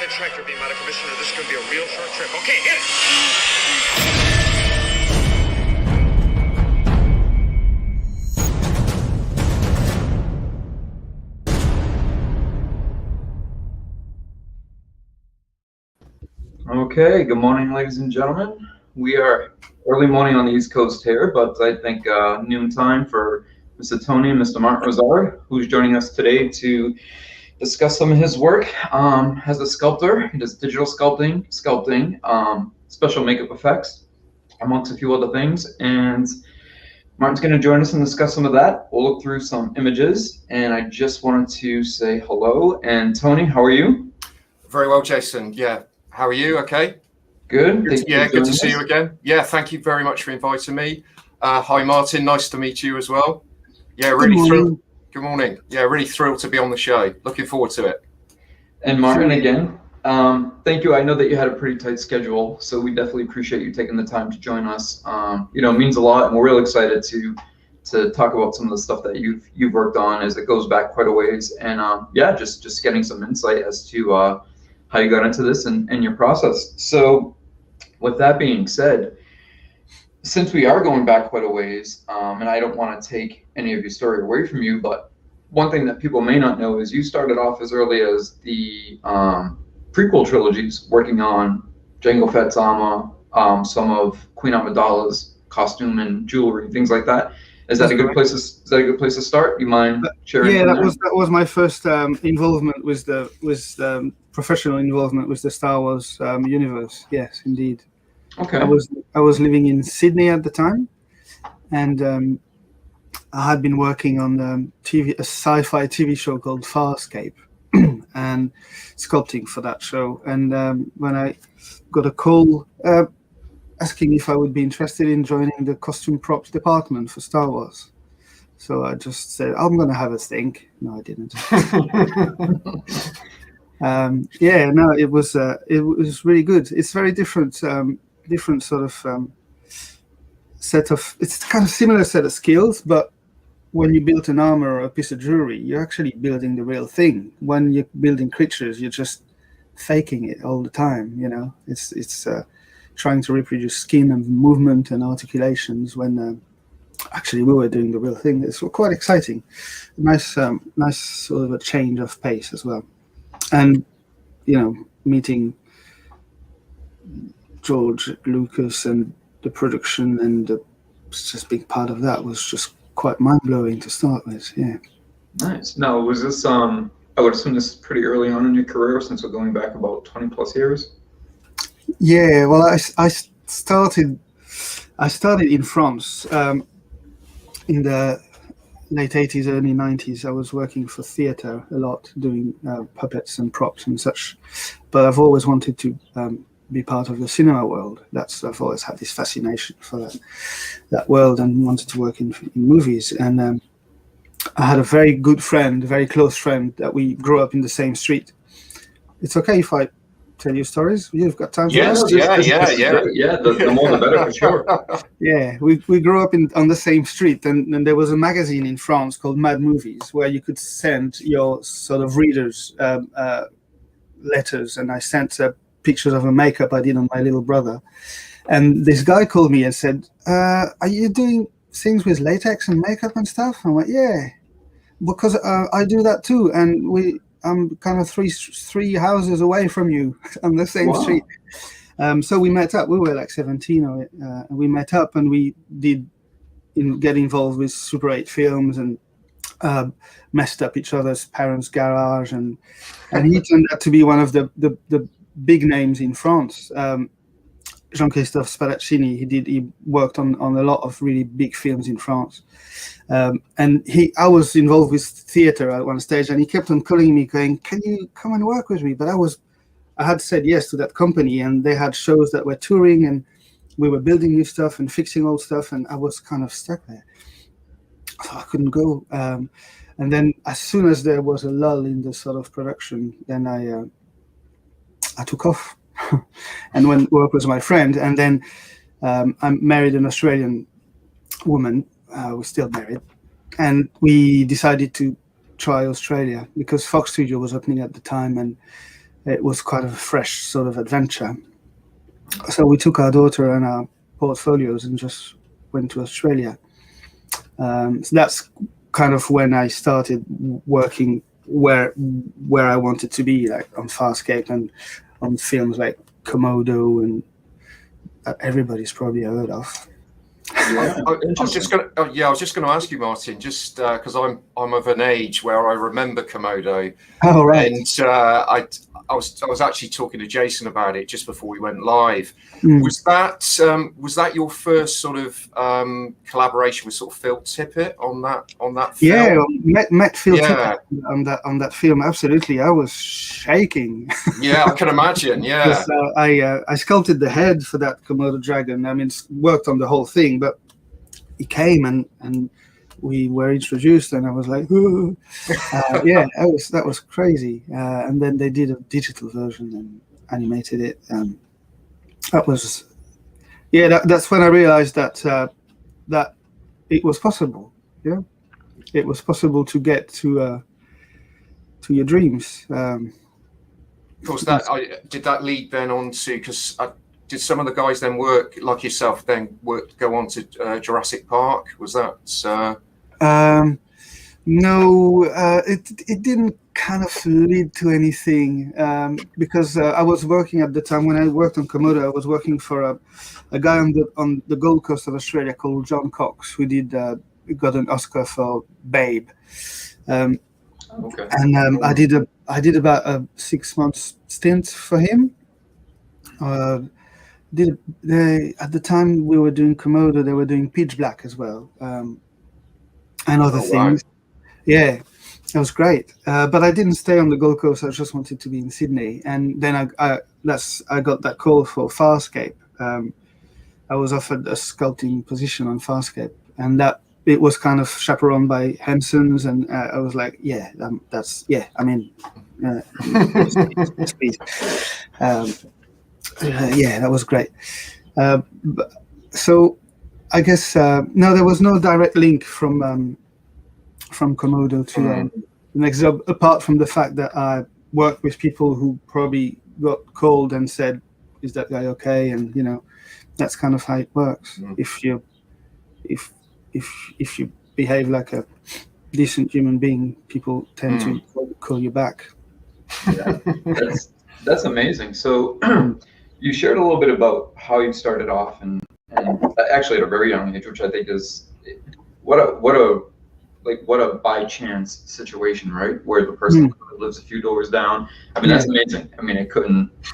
Hitchhiker being out of commission, or this is going to be a real short trip. Okay, hit it! Okay, good morning, ladies and gentlemen. We are early morning on the East Coast here, but I think noon time for Mr. Tony and Mr. Mark Rezard, who's joining us today to discuss some of his work as a sculptor. He does digital sculpting, special makeup effects, amongst a few other things. And Martin's going to join us and discuss some of that. We'll look through some images, and I just wanted to say hello. And Tony, how are you? Very well, Jason. Yeah. How are you? Okay. Good. Good to see you again. Yeah, thank you very much for inviting me. Hi, Martin. Nice to meet you as well. Yeah, really thrilled. Good morning. Yeah, really thrilled to be on the show. Looking forward to it. And Martin, again, thank you. I know that you had a pretty tight schedule, so we definitely appreciate you taking the time to join us. It means a lot, and we're real excited to talk about some of the stuff that you've worked on as it goes back quite a ways. And just getting some insight as to how you got into this and your process. So with that being said, since we are going back quite a ways, and I don't want to take any of your story away from you, but one thing that people may not know is you started off as early as the prequel trilogies, working on Jango Fett's armor, some of Queen Amidala's costume and jewelry, things like that. Is that a good place to start? You mind sharing? Yeah, that was my first involvement with the professional involvement with the Star Wars universe. Yes, indeed. Okay. I was living in Sydney at the time, and I had been working on a sci-fi TV show called Farscape, and sculpting for that show. And when I got a call asking if I would be interested in joining the costume props department for Star Wars. So I just said, I'm going to have a think. No, I didn't. It was really good. It's very different sort of set of, it's kind of similar set of skills, but when you build an armor or a piece of jewelry, you're actually building the real thing. When you're building creatures, you're just faking it all the time. It's trying to reproduce skin and movement and articulations when actually we were doing the real thing. It's quite exciting. Nice sort of a change of pace as well. And, meeting George Lucas and the production and just being part of that was just quite mind-blowing to start with. Yeah. Nice. Now, was this, I would assume this is pretty early on in your career, since we're going back about 20 plus years? Yeah, well, I started in France in the late 80s, early 90s. I was working for theatre a lot, doing puppets and props and such. But I've always wanted to be part of the cinema world. I've always had this fascination for that world and wanted to work in movies. And I had a very good friend, a very close friend, that we grew up in the same street. It's okay if I tell you stories? You've got time for that? Yeah, the more the better, for sure. Yeah, we grew up on the same street, and there was a magazine in France called Mad Movies where you could send your sort of readers letters, and I sent pictures of a makeup I did on my little brother. And this guy called me and said, are you doing things with latex and makeup and stuff? I'm like, yeah, because I do that too, and I'm kind of three houses away from you on the same street. So we met up. We were like 17, and we met up, and we did get involved with Super 8 films and messed up each other's parents' garage. And he turned out to be one of the big names in France. Jean-Christophe Spadaccini. He worked on a lot of really big films in France. And I was involved with theater at one stage, and he kept on calling me going, can you come and work with me? But I had said yes to that company, and they had shows that were touring, and we were building new stuff and fixing old stuff, and I was kind of stuck there. So I couldn't go. And then as soon as there was a lull in the sort of production, then I took off and went work with my friend. And then I married an Australian woman. We're still married, and we decided to try Australia because Fox Studio was opening at the time, and it was quite a fresh sort of adventure. So we took our daughter and our portfolios and just went to Australia. So that's kind of when I started working where I wanted to be, like on Farscape and on films like Komodo and everybody's probably heard of. I was just going to ask you, Martin, just because I'm of an age where I remember Komodo. Oh, right. And I was actually talking to Jason about it just before we went live. Was that your first sort of collaboration with sort of Phil Tippett on that film? Yeah, met Phil Tippett on that film. Absolutely, I was shaking. Yeah, I can imagine. Yeah, I sculpted the head for that Komodo dragon. I mean, worked on the whole thing, but he came and we were introduced, and I was like, yeah, that was crazy. And then they did a digital version and animated it. That was, that's when I realized that that it was possible. Yeah, it was possible to get to your dreams. Of course, did that lead then on to, because did some of the guys then work like yourself? Then go on to Jurassic Park? Was that? No, it didn't kind of lead to anything because I was working at the time when I worked on Komodo. I was working for a guy on the Gold Coast of Australia called John Cox, who got an Oscar for Babe. Okay. And I did about a 6-month stint for him. At the time we were doing Komodo, they were doing Pitch Black as well. And other things. Yeah, it was great. But I didn't stay on the Gold Coast. I just wanted to be in Sydney. And then I got that call for Farscape. I was offered a sculpting position on Farscape, and that it was kind of chaperoned by Henson's, and I was like, yeah, I mean, speed. Yeah, that was great. So I guess no, there was no direct link from Komodo to the next job, apart from the fact that I worked with people who probably got called and said, "Is that guy okay?" And that's kind of how it works. If you behave like a decent human being, people tend to call you back. Yeah, that's amazing. So you shared a little bit about how you started off, and actually at a very young age, which I think is what a by chance situation, right? Where the person lives a few doors down. I mean, that's amazing. I mean,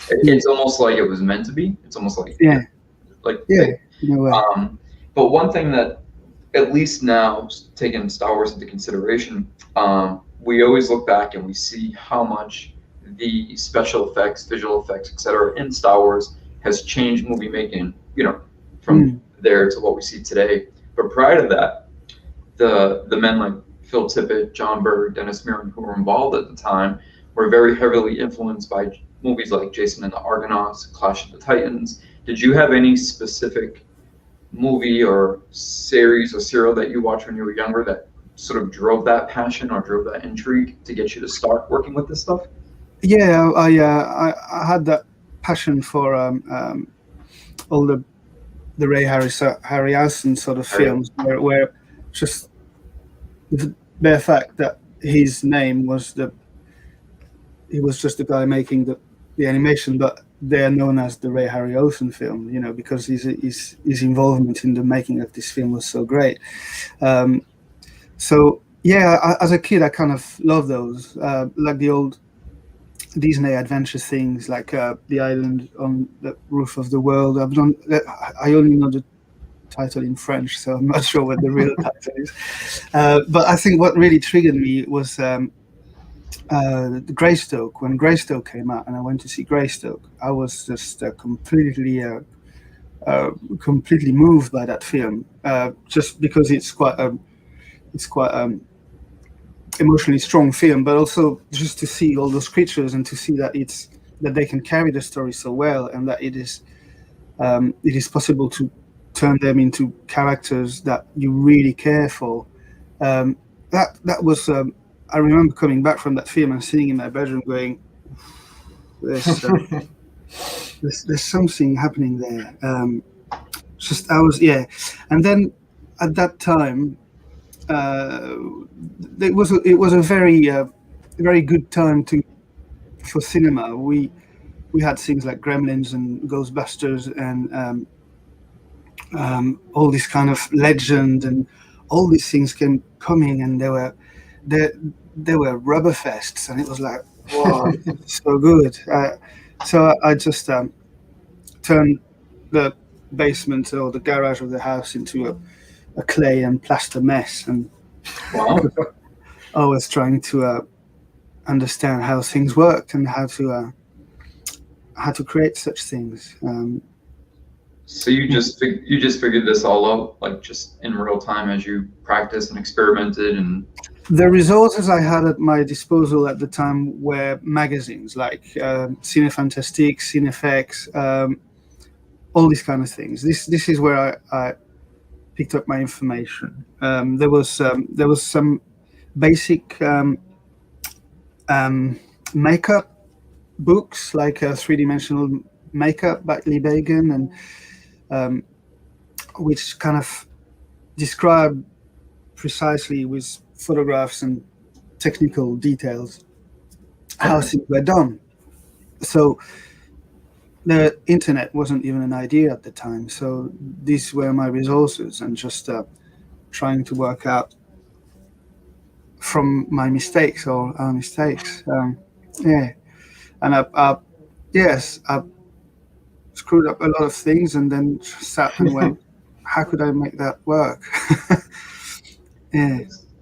it's almost like it was meant to be. It's almost like but one thing that, at least now, taking Star Wars into consideration, we always look back and we see how much the special effects, visual effects, etc., in Star Wars has changed movie making, from there to what we see today. But prior to that, the men like Phil Tippett, John Berg, Dennis Muren, who were involved at the time, were very heavily influenced by movies like Jason and the Argonauts, Clash of the Titans. Did you have any specific movie or series or serial that you watched when you were younger that sort of drove that passion or drove that intrigue to get you to start working with this stuff? Yeah, I had that passion for all the Ray Harryhausen sort of films, where just the bare fact that his name was he was just the guy making the animation, but they're known as the Ray Harryhausen film, because his involvement in the making of this film was so great. So yeah, as a kid, I kind of loved those, like the old Disney adventure things, like The Island on the Roof of the World. I only know the title in French, so I'm not sure what the real title is. But I think what really triggered me was Greystoke. When Greystoke came out, and I went to see Greystoke, I was just completely moved by that film, just because it's quite emotionally strong film, but also just to see all those creatures and to see that they can carry the story so well, and that it is possible to turn them into characters that you really care for. That was I remember coming back from that film and sitting in my bedroom going, There's there's something happening there. Just I was and then at that time, it was a very good time for cinema. We had things like Gremlins and Ghostbusters and all this kind of legend, and all these things came coming, and they were rubber fests, and it was like, wow, so good. So I just turned the basement or the garage of the house into a clay and plaster mess, and Wow. I was trying to understand how things worked and how to create such things. So you just figured this all out, like just in real time as you practiced and experimented and. The resources I had at my disposal at the time were magazines like Cine Fantastique, Cinefex, all these kind of things. This is where I picked up my information. There was some basic makeup books like 3-dimensional makeup by Lee Bagan, and which kind of describe precisely with photographs and technical details how things were done. So the internet wasn't even an idea at the time. So these were my resources, and just trying to work out from my mistakes or our mistakes. And I screwed up a lot of things, and then sat and went, how could I make that work?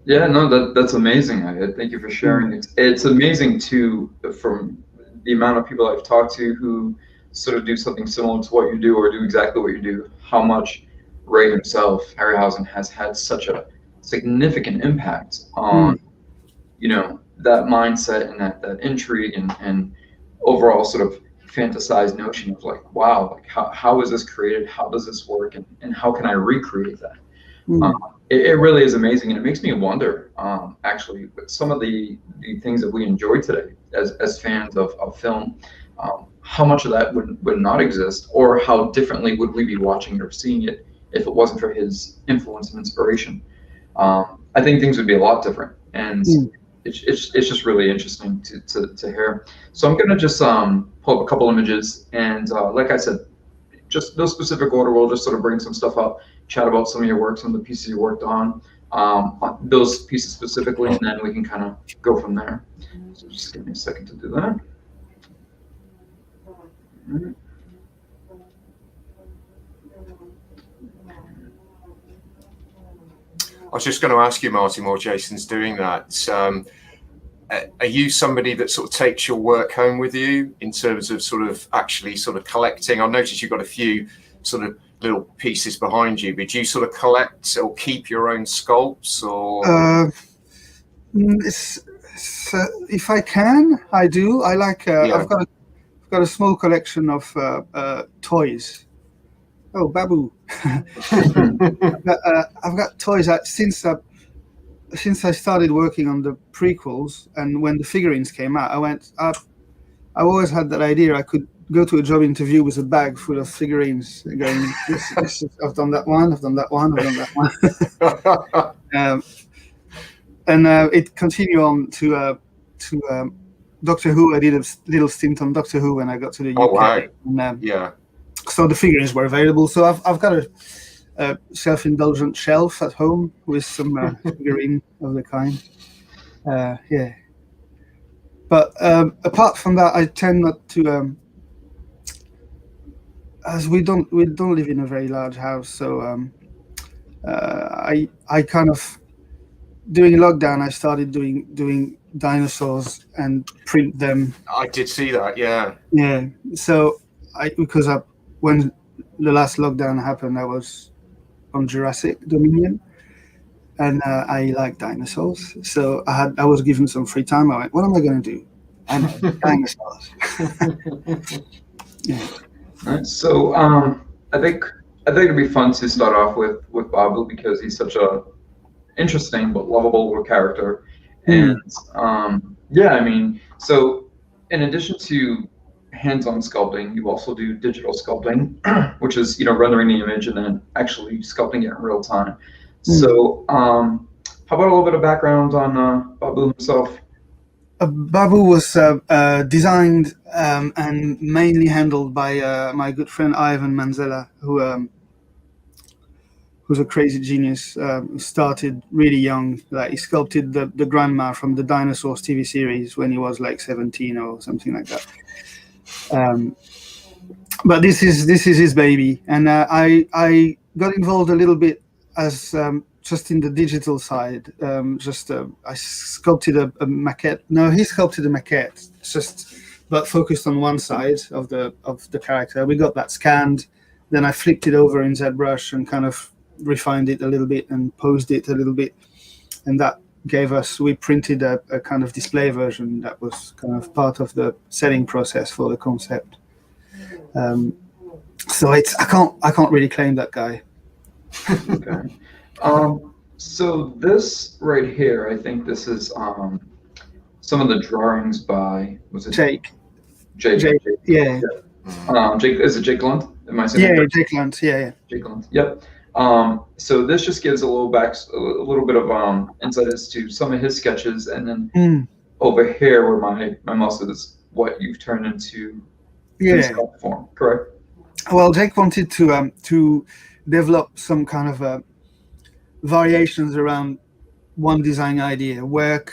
Yeah, no, that's amazing. Thank you for sharing. It's amazing too, from the amount of people I've talked to who sort of do something similar to what you do or do exactly what you do, how much Ray himself, Harryhausen, has had such a significant impact on, that mindset and that intrigue and overall sort of fantasized notion of like, wow, like how is this created? How does this work? And how can I recreate that? It really is amazing, and it makes me wonder, actually, with some of the things that we enjoy today as fans of film, how much of that would not exist, or how differently would we be watching or seeing it if it wasn't for his influence and inspiration. I think things would be a lot different, and it's just really interesting to hear. So I'm going to just pull up a couple images, and like I said, just no specific order, we'll just sort of bring some stuff up, chat about some of your work, some of the pieces you worked on those pieces specifically, and then we can kind of go from there. So just give me a second to do that. Right. I was just going to ask you, Martin, while Jason's doing that, are you somebody that sort of takes your work home with you in terms of sort of actually sort of collecting? I noticed you've got a few sort of little pieces behind you, but do you sort of collect or keep your own sculpts, or? If I can, I do. I like. I've got a small collection of toys. Oh, Babu! I've got toys since I started working on the prequels, and when the figurines came out, I always had that idea I could go to a job interview with a bag full of figurines, going, I've done that one, I've done that one, I've done that one. And it continued on to Doctor Who. I did a little stint on Doctor Who when I got to the UK. Oh, wow. And, so the figurines were available. So I've got a self-indulgent shelf at home with some figurine of the kind. But apart from that, I tend not to, as we don't live in a very large house. So I kind of, during lockdown, I started doing dinosaurs and print them. I did see that, yeah. Yeah. So when the last lockdown happened, I was on Jurassic Dominion, and I like dinosaurs. So I was given some free time. I went, what am I going to do? I know, dinosaurs. Yeah. Right. So I think it'd be fun to start off with Babu, because he's such a interesting but lovable little character. And I mean, so in addition to hands-on sculpting. You also do digital sculpting, which is, rendering the image and then actually sculpting it in real time. So, how about a little bit of background on Babu himself? Babu was designed and mainly handled by my good friend Ivan Manzella, who's a crazy genius. Who started really young. Like, he sculpted the grandma from the Dinosaurs TV series when he was like 17 or something like that. But this is his baby, and I got involved a little bit as just in the digital side. I sculpted a maquette. No, he sculpted a maquette, but focused on one side of the character. We got that scanned, then I flipped it over in ZBrush and kind of refined it a little bit and posed it a little bit, and that gave us. We printed a kind of display version that was kind of part of the setting process for the concept. So I can't really claim that guy. Okay. So this right here, I think this is some of the drawings by, was it Jake? Jake. Yeah. Jake, is it Jake Lund? Am I saying Yeah, that right? Jake Lund. Yeah. Jake Lund. Yep. So this just gives a little bit of insight as to some of his sketches, and then over here where my mouse is, what you've turned into in sculpt form. Correct. Well, Jake wanted to develop some kind of variations around one design idea. Where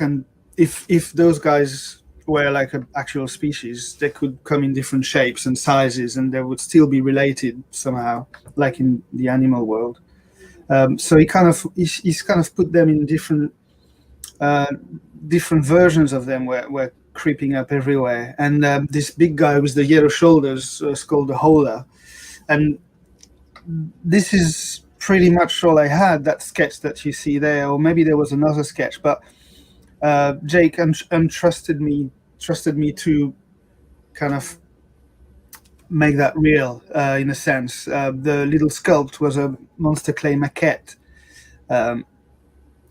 if those guys were like an actual species, they could come in different shapes and sizes, and they would still be related somehow, like in the animal world. So he's kind of put them in different versions of them, where creeping up everywhere. And this big guy with the yellow shoulders is called the Hola. And this is pretty much all I had, that sketch that you see there, or maybe there was another sketch, but Jake entrusted me to kind of make that real, in a sense. The little sculpt was a monster clay maquette that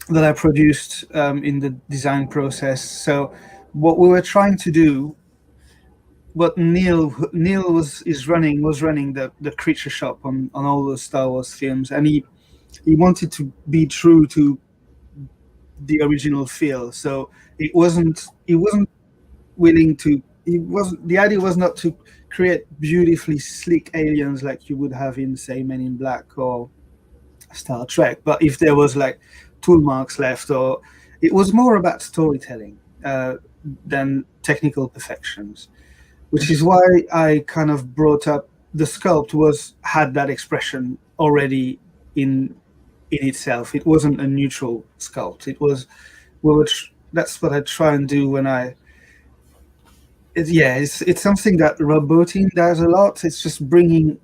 I produced in the design process. So what we were trying to do, what Neil was running the creature shop on all the Star Wars films, and he wanted to be true to the original feel. So he wasn't willing to. The idea was not to create beautifully sleek aliens like you would have in, say, Men in Black or Star Trek. But if there was like tool marks left, or it was more about storytelling than technical perfections, which is why I kind of brought up the sculpt had that expression already in itself. It wasn't a neutral sculpt. It was that's what I try and do when it's something that Rob Bottin does a lot. It's just bringing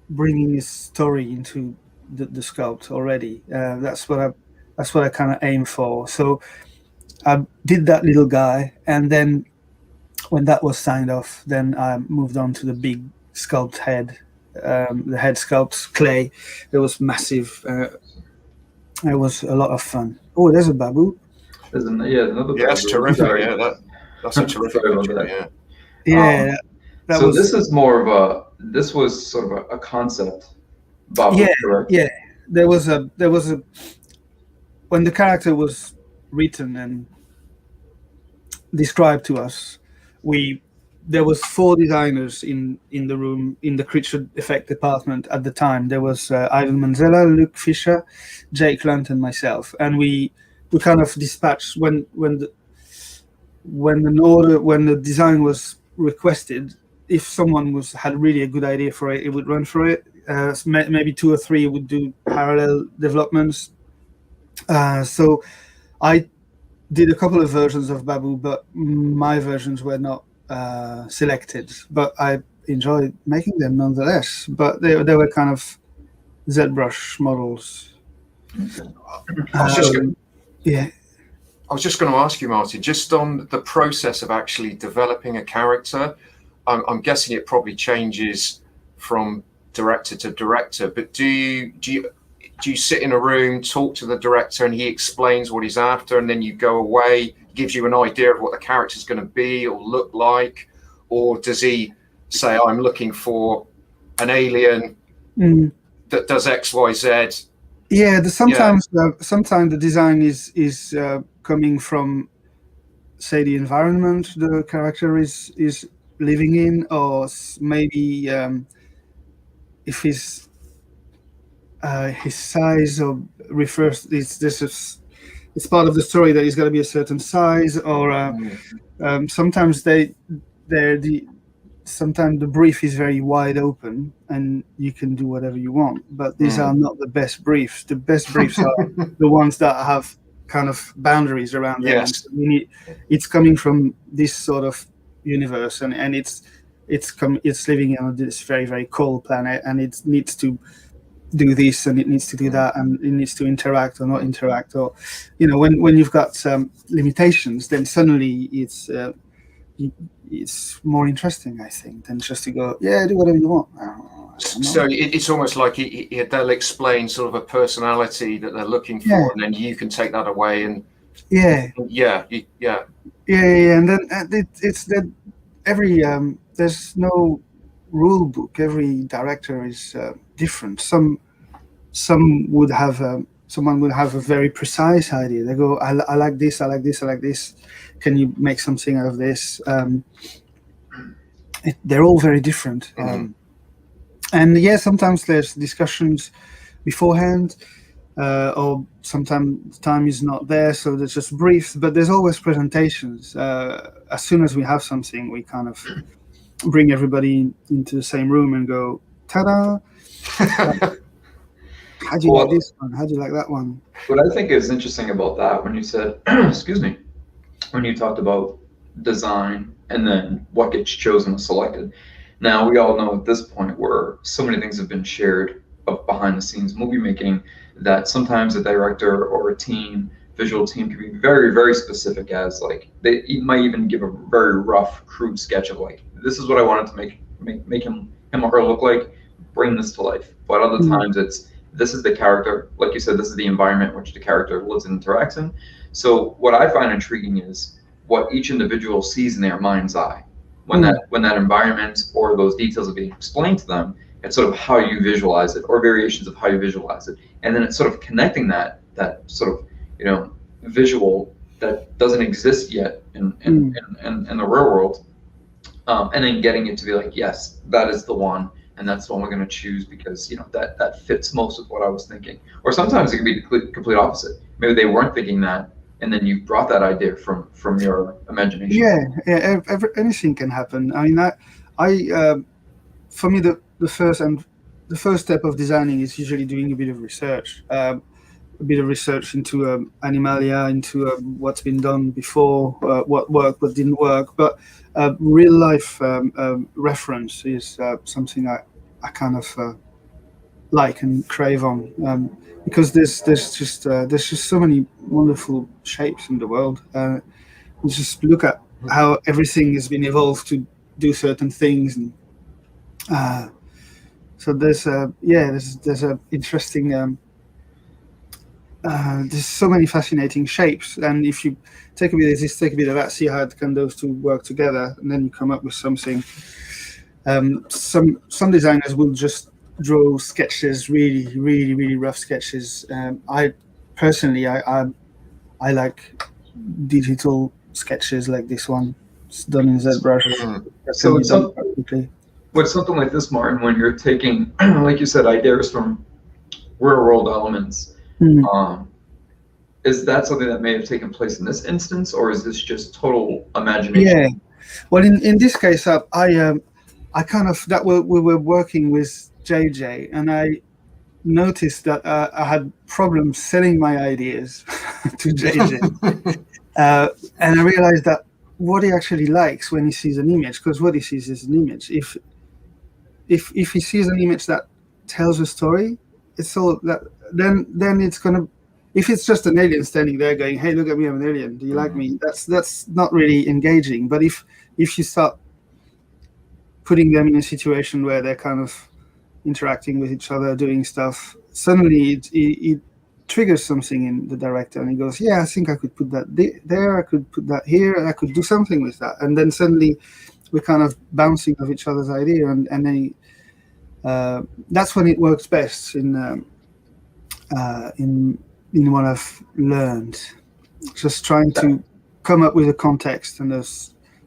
his story into the sculpt already. That's what I kind of aim for. So I did that little guy, and then when that was signed off, then I moved on to the big sculpt head. The head sculpt clay. It was massive. It was a lot of fun. Oh, there's a Babu. There's another Babu. Yeah, that's terrific. Yeah, that's a terrific picture. Yeah. This is more of this was sort of a concept. Babu, yeah, correct? Yeah. There was a when the character was written and described to us, there was 4 designers in the room, in the creature effect department at the time. There was Ivan Manzella, Luke Fisher, Jake Lunt, and myself. And we kind of dispatched when the design was requested. If someone had really a good idea for it, it would run for it. Maybe 2 or 3 would do parallel developments. So I did a couple of versions of Babu, but my versions were not selected, but I enjoyed making them nonetheless. But they were kind of ZBrush models. I was just going to ask you, Martin, just on the process of actually developing a character. I'm guessing it probably changes from director to director, but do you sit in a room, talk to the director, and he explains what he's after, and then you go away, gives you an idea of what the character's going to be or look like? or does he say, I'm looking for an alien that does X, Y, Z? Yeah, sometimes the design is coming from, say, the environment the character is living in, or maybe if his size or refers, it's part of the story that he's got to be a certain size, or sometimes sometimes the brief is very wide open and you can do whatever you want, but these are not the best briefs. The best briefs are the ones that have kind of boundaries around them. Yes. It's coming from this sort of universe, and it's living on this very, very cold planet, and it needs to do this and it needs to do that, and it needs to interact or not interact, or when you've got limitations, then suddenly it's more interesting, I think, than just to go, do whatever you want. So it's almost like they'll explain sort of a personality that they're looking for, and then you can take that away and and then it's that every there's no rule book. Every director is different. Someone would have a very precise idea. They go, I like this, I like this, I like this. Can you make something out of this? They're all very different. And sometimes there's discussions beforehand, or sometimes time is not there, so there's just briefs, but there's always presentations. As soon as we have something, we kind of bring everybody into the same room and go, ta-da! How do you like this one? How do you like that one? What I think is interesting about that, when you said, excuse me, when you talked about design and then what gets chosen or selected. Now, we all know at this point where so many things have been shared of behind the scenes movie making that sometimes a director or a visual team can be very, very specific, as like they might even give a very rough, crude sketch of like, this is what I wanted to make him or her look like, bring this to life. But other times this is the character, like you said, this is the environment which the character lives and interacts in. So what I find intriguing is what each individual sees in their mind's eye. When that environment or those details are being explained to them, it's sort of how you visualize it, or variations of how you visualize it. And then it's sort of connecting that sort of, visual that doesn't exist yet in the real world, and then getting it to be like, yes, that is the one. And that's the one we're going to choose because that fits most of what I was thinking. Or sometimes it can be the complete opposite. Maybe they weren't thinking that, and then you brought that idea from your imagination. Anything can happen. I mean, for me, the first step of designing is usually doing a bit of research, into animalia, into what's been done before, what worked, what didn't work. But real life reference is something I kind of like and crave on, because there's just so many wonderful shapes in the world. You just look at how everything has been evolved to do certain things, and so there's a interesting. There's so many fascinating shapes, and if you take a bit of this, take a bit of that, see how can those two work together, and then you come up with something. Some designers will just draw sketches, really, really, really rough sketches. I personally, I like digital sketches like this one. It's done in ZBrush. So with something like this, Martin, when you're taking, like you said, ideas from real-world elements. Is that something that may have taken place in this instance, or is this just total imagination? Yeah, well, in this case, I kind of we were working with JJ, and I noticed that I had problems selling my ideas to JJ, and I realized that what he actually likes when he sees an image, because what he sees is an image. If he sees an image that tells a story, it's all that. Then it's gonna. If it's just an alien standing there going, "Hey, look at me, I'm an alien. Do you like me?" That's not really engaging. But if you start putting them in a situation where they're kind of interacting with each other, doing stuff, suddenly it triggers something in the director, and he goes, "Yeah, I think I could put that there. I could put that here, and I could do something with that." And then suddenly, we're kind of bouncing off each other's idea, and then that's when it works best in what I've learned. Just trying to come up with a context and a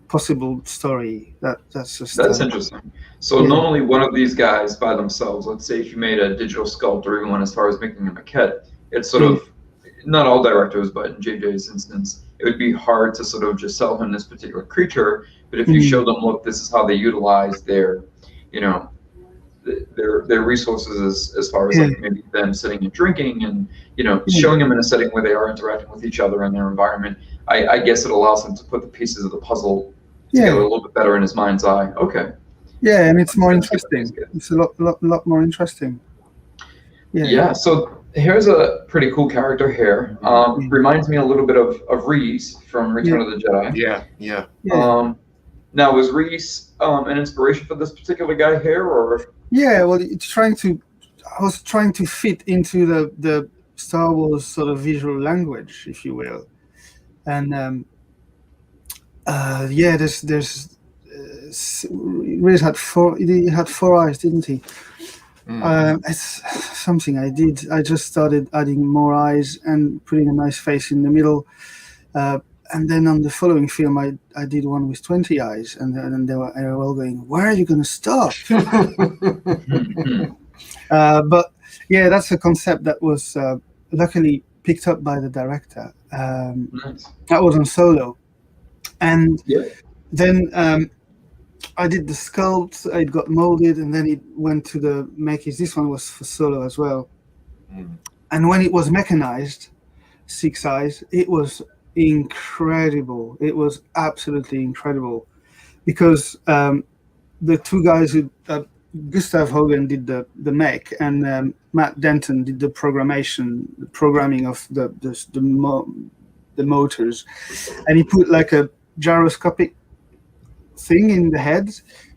possible story. That's interesting. So normally one of these guys by themselves, let's say if you made a digital sculpt or even went as far as making a maquette, it's sort of, not all directors, but in JJ's instance, it would be hard to sort of just sell him this particular creature. But if you show them, look, this is how they utilize their, you know, their resources as far as like maybe them sitting and drinking and, you know, showing them in a setting where they are interacting with each other in their environment, I guess it allows him to put the pieces of the puzzle together a little bit better in his mind's eye. Okay. Yeah, and it's more interesting. It's a lot more interesting. Yeah. So here's a pretty cool character here. Reminds me a little bit of Reese from Return of the Jedi. Yeah. Now, was Reese an inspiration for this particular guy here, or? Yeah, well, I was trying to fit into the Star Wars sort of visual language, if you will, and there's Rezard he had four eyes, didn't he? It's something I did. I just started adding more eyes and putting a nice face in the middle. And then on the following film, I did one with 20 eyes, and then they were all going, "Where are you going to stop?" But yeah, that's a concept that was luckily picked up by the director. Nice. That was on Solo, and then I did the sculpt. It got molded, and then it went to the makers. This one was for Solo as well. And when it was mechanized, 6 eyes, it was incredible. It was absolutely incredible, because the two guys who Gustav Hogan did the mech, and Matt Denton did the programming of the motors, and he put like a gyroscopic thing in the head.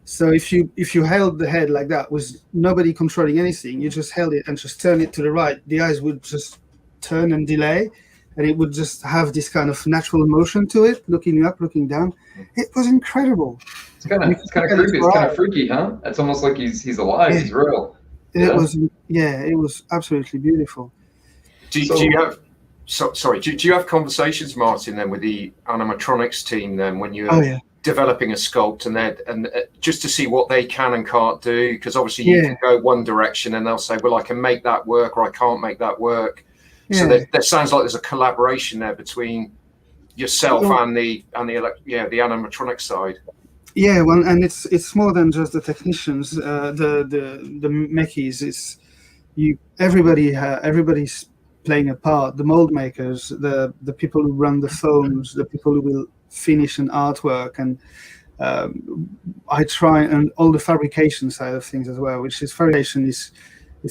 So if you held the head like that, with nobody controlling anything, you just held it and just turn it to the right, the eyes would just turn and delay, and it would just have this kind of natural motion to it, looking up, looking down. It was incredible. It's kind of creepy. It's kind of freaky, huh? It's almost like he's alive. He's real. It was absolutely beautiful. Do you have conversations, Martin, then with the animatronics team then when you're developing a sculpt and just to see what they can and can't do? Because obviously you can go one direction and they'll say, well, I can make that work, or I can't make that work. So there sounds like there's a collaboration there between yourself and the animatronic side. Yeah, well, and it's more than just the technicians, the mechies. It's everybody's playing a part. The mold makers, the people who run the phones, the people who will finish an artwork, and I try, and all the fabrication side of things as well, which is fabrication is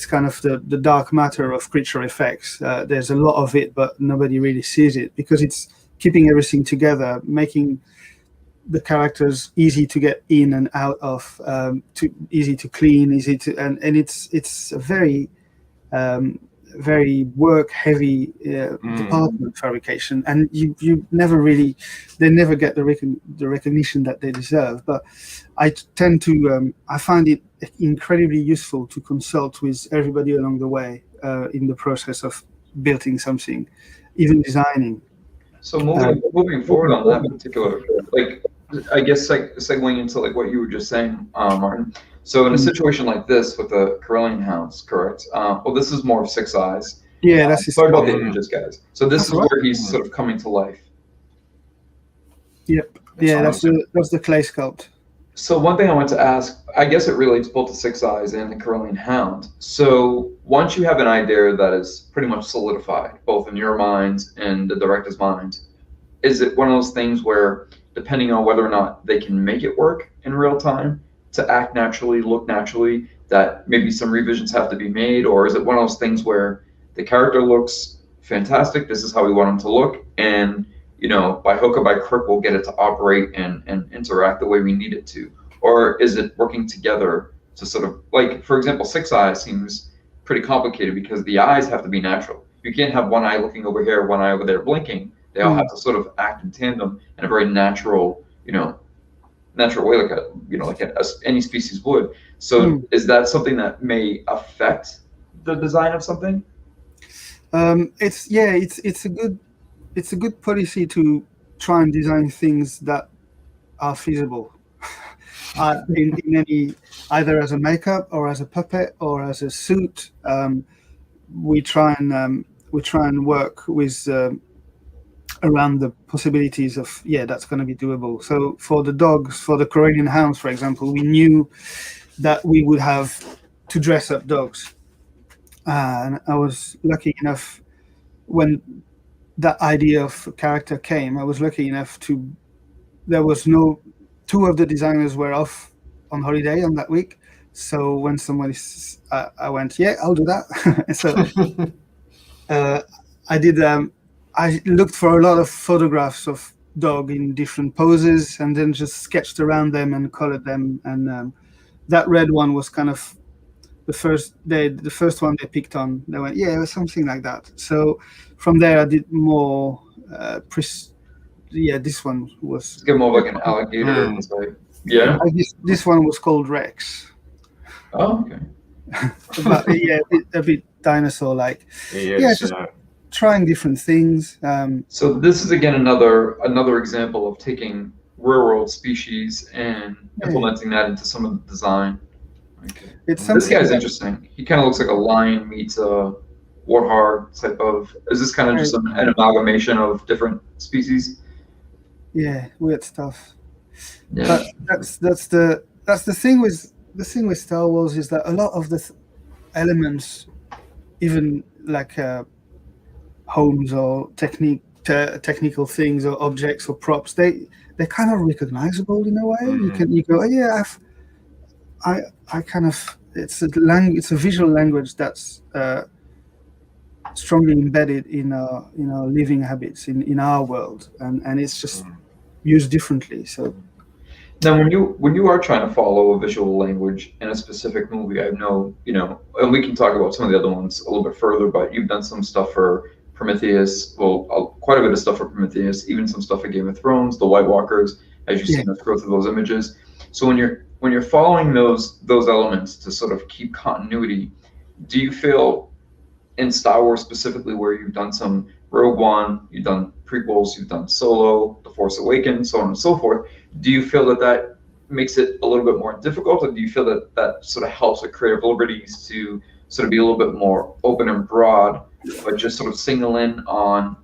kind of the dark matter of creature effects. There's a lot of it, but nobody really sees it, because it's keeping everything together, making the characters easy to get in and out of, easy to clean, and it's a very very work heavy department, fabrication, and you never really, they never get the recognition that they deserve. But I tend to I find it incredibly useful to consult with everybody along the way in the process of building something, even designing. So moving forward on that particular, like, I guess like segueing into like what you were just saying, Martin. So in a situation like this with the Corellian hounds, correct? Well, this is more of 6 eyes. Yeah, that's talk about the Ninjas guys. So this is where he's sort of coming to life. Yep. Yeah, that's the clay sculpt. So one thing I want to ask, I guess it relates both to 6 eyes and the Corellian hound. So once you have an idea that is pretty much solidified, both in your mind and the director's mind, is it one of those things where, depending on whether or not they can make it work in real time, to act naturally, look naturally, that maybe some revisions have to be made? Or is it one of those things where the character looks fantastic, this is how we want him to look, and by hook or by crook we'll get it to operate and interact the way we need it to? Or is it working together to sort of, like, for example, 6 eyes seems pretty complicated because the eyes have to be natural. You can't have one eye looking over here, one eye over there blinking. They all have to sort of act in tandem in a very natural, natural way, any species would. So is that something that may affect the design of something? It's a good policy to try and design things that are feasible in any, either as a makeup or as a puppet or as a suit. We try and work with around the possibilities of that's going to be doable. So for the dogs, for the Corellian hounds, for example, we knew that we would have to dress up dogs, and I was lucky enough when that idea of character came. I was lucky enough to. There was no. Two of the designers were off on holiday on that week, so when somebody, I went, yeah, I'll do that. So I did. I looked for a lot of photographs of dog in different poses, and then just sketched around them and colored them. And that red one was kind of the first one they picked on. They went, yeah, it was something like that. So from there, I did more. This one was. Let's get more like an alligator. Yeah. This one was called Rex. Oh, okay. But a bit dinosaur-like. Just trying different things. So this is again another example of taking real-world species and implementing that into some of the design. Okay. This guy's interesting. He kind of looks like a lion meets a warthog type of. Is this kind of just an amalgamation of different species? Yeah, weird stuff. Yeah. But that's the thing with Star Wars, is that a lot of the elements, even like homes or technical things or objects or props, they're kind of recognizable in a way. You go, I kind of, it's a visual language that's strongly embedded in our living habits in our world, and it's just used differently. So now when you are trying to follow a visual language in a specific movie, I know, and we can talk about some of the other ones a little bit further, but you've done some stuff for Prometheus, quite a bit of stuff for Prometheus, even some stuff for Game of Thrones, the White Walkers, as you've seen us go through those images. So when you're following those elements to sort of keep continuity, do you feel in Star Wars specifically, where you've done some Rogue One, you've done prequels, you've done Solo, The Force Awakens, so on and so forth, do you feel that makes it a little bit more difficult, or do you feel that sort of helps with creative liberties to sort of be a little bit more open and broad, but just sort of single in on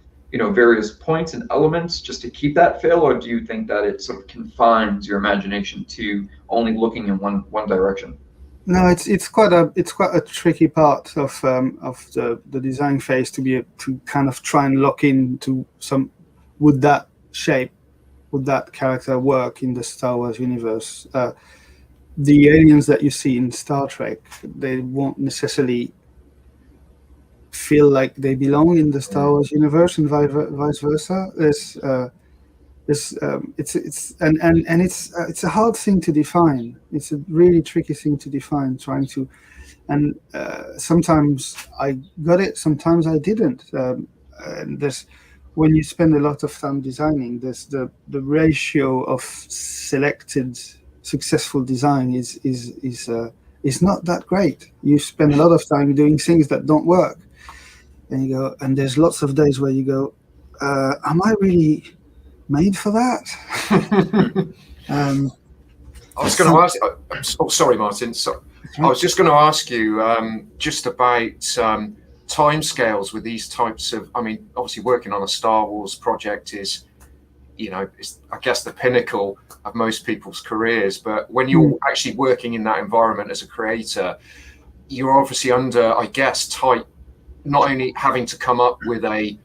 various points and elements just to keep that feel, or do you think that it sort of confines your imagination to only looking in one direction? No, it's quite a tricky part of the design phase to kind of try and lock into would that character work in the Star Wars universe. The aliens that you see in Star Trek, they won't necessarily feel like they belong in the Star Wars universe, and vice versa. It's a hard thing to define. It's a really tricky thing to define. And sometimes I got it, sometimes I didn't. And when you spend a lot of time designing, there's the ratio of selected successful design is not that great. You spend a lot of time doing things that don't work, and you go, and there's lots of days where you go, am I really made for that? I was going to ask. Sorry, Martin. So I was just going to ask you just about timescales with these types of. I mean, obviously, working on a Star Wars project is, is, I guess, the pinnacle of most people's careers. But when you're actually working in that environment as a creator, you're obviously under, I guess, tight. Not only having to come up with a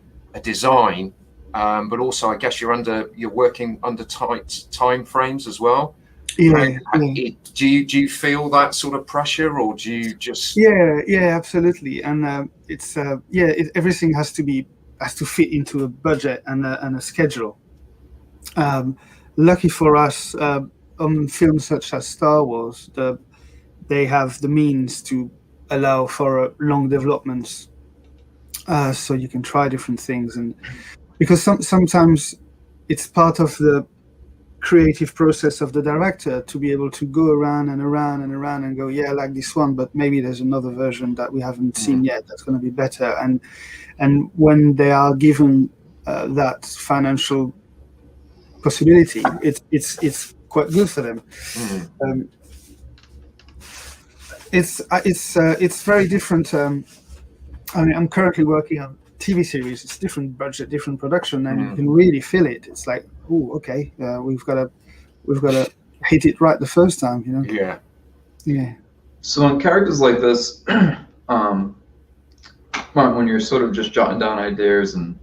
design. But also, I guess you're working under tight time frames as well. Yeah. Do you feel that sort of pressure, or do you just? Yeah, absolutely. And everything has to fit into a budget and a schedule. Lucky for us, on films such as Star Wars, they have the means to allow for long developments, so you can try different things, and because sometimes it's part of the creative process of the director to be able to go around and around and around and go, yeah, I like this one, but maybe there's another version that we haven't seen yet that's going to be better. And when they are given that financial possibility, it's quite good for them. It's very different. I mean, I'm currently working on TV series. It's different budget, different production, and you can really feel it. It's like, oh, okay, we've got to hit it right the first time, you know. Yeah. So on characters like this, when you're sort of just jotting down ideas and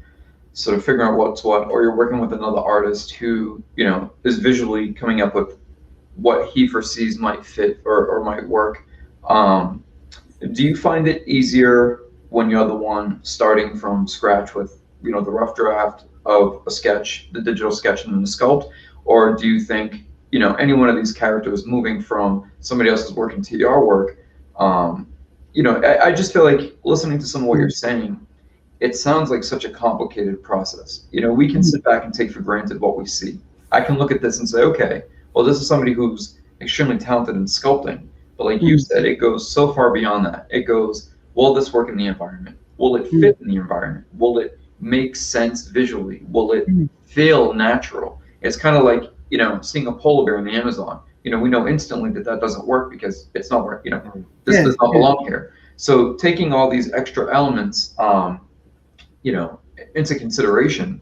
sort of figuring out what's what, or you're working with another artist who, you know, is visually coming up with what he foresees might fit or might work. Do you find it easier when you're the one starting from scratch with, you know, the rough draft of a sketch, the digital sketch and then the sculpt? Or do you think, you know, any one of these characters moving from somebody else's work into your work, you know, I just feel like listening to some of what you're saying, it sounds like such a complicated process. You know, we can sit back and take for granted what we see. I can look at this and say, okay, well, this is somebody who's extremely talented in sculpting. But like you said, it goes so far beyond that. It goes, will this work in the environment? Will it fit in the environment? Will it make sense visually? Will it feel natural? It's kind of like, you know, seeing a polar bear in the Amazon. You know, we know instantly that that doesn't work because it's not working. You know, this does not belong here. So taking all these extra elements, you know, into consideration,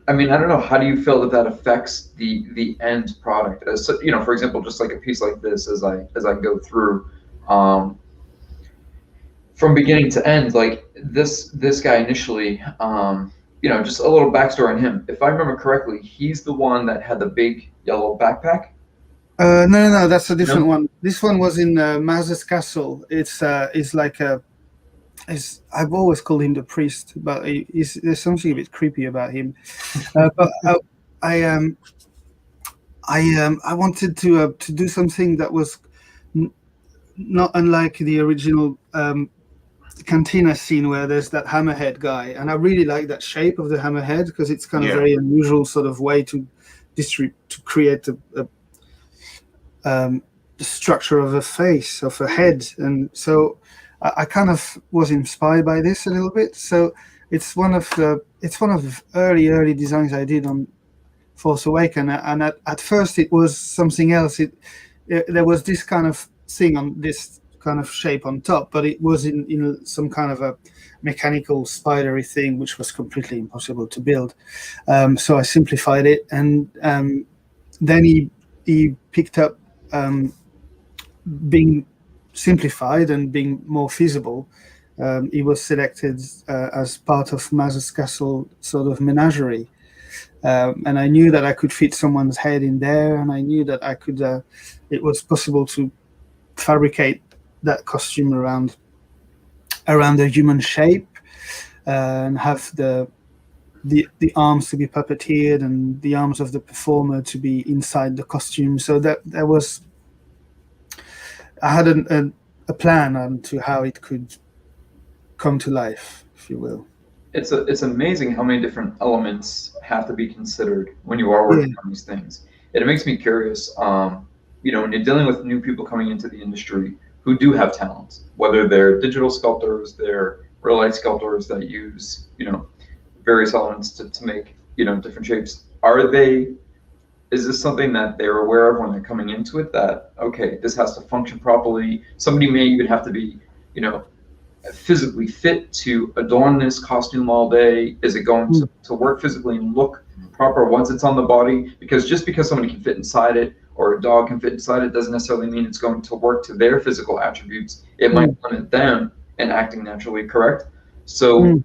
I mean, I don't know. How do you feel that that affects the end product? As you know, for example, just like a piece like this, as I go through, from beginning to end, like this guy initially, you know, just a little backstory on him. If I remember correctly, he's the one that had the big yellow backpack. No, that's a different one. This one was in Maz's castle. It's like a. I've always called him the priest, but there's something a bit creepy about him. But I wanted to do something that was not unlike the original cantina scene where there's that hammerhead guy, and I really like that shape of the hammerhead because it's kind of very unusual sort of way to create the structure of a face, of a head, and so. I kind of was inspired by this a little bit. So it's one of the early designs I did on Force Awakens, and at first it was something else. There was this kind of thing on this kind of shape on top, but it was in some kind of a mechanical spidery thing, which was completely impossible to build. So I simplified it, and then he picked up being simplified and being more feasible. He was selected as part of Maz's Castle sort of menagerie, and I knew that I could fit someone's head in there, and I knew that I could. It was possible to fabricate that costume around the human shape, and have the arms to be puppeteered and the arms of the performer to be inside the costume. So that there was. I had a plan to how it could come to life, if you will. It's amazing how many different elements have to be considered when you are working on these things. It makes me curious, you know, when you're dealing with new people coming into the industry who do have talents, whether they're digital sculptors, they're real life sculptors that use, you know, various elements to make, you know, different shapes. Is this something that they're aware of when they're coming into it, that, okay, this has to function properly? Somebody may even have to be, you know, physically fit to adorn this costume all day. Is it going to work physically and look proper once it's on the body? Because just because somebody can fit inside it or a dog can fit inside it doesn't necessarily mean it's going to work to their physical attributes. It might limit them in acting naturally, correct? So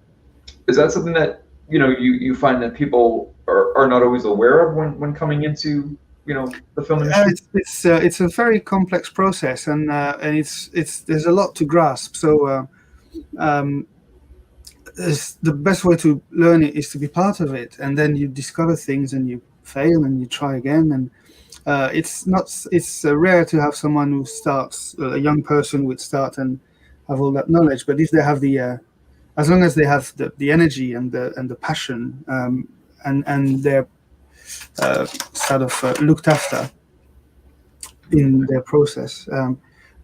is that something that, you know, you find that people are not always aware of when coming into, you know, the film industry? It's a very complex process, and it's there's a lot to grasp. So the best way to learn it is to be part of it, and then you discover things and you fail and you try again. And it's rare to have someone who starts, a young person would start and have all that knowledge. But if they have as long as they have the energy and the passion, and they're sort of looked after in their process,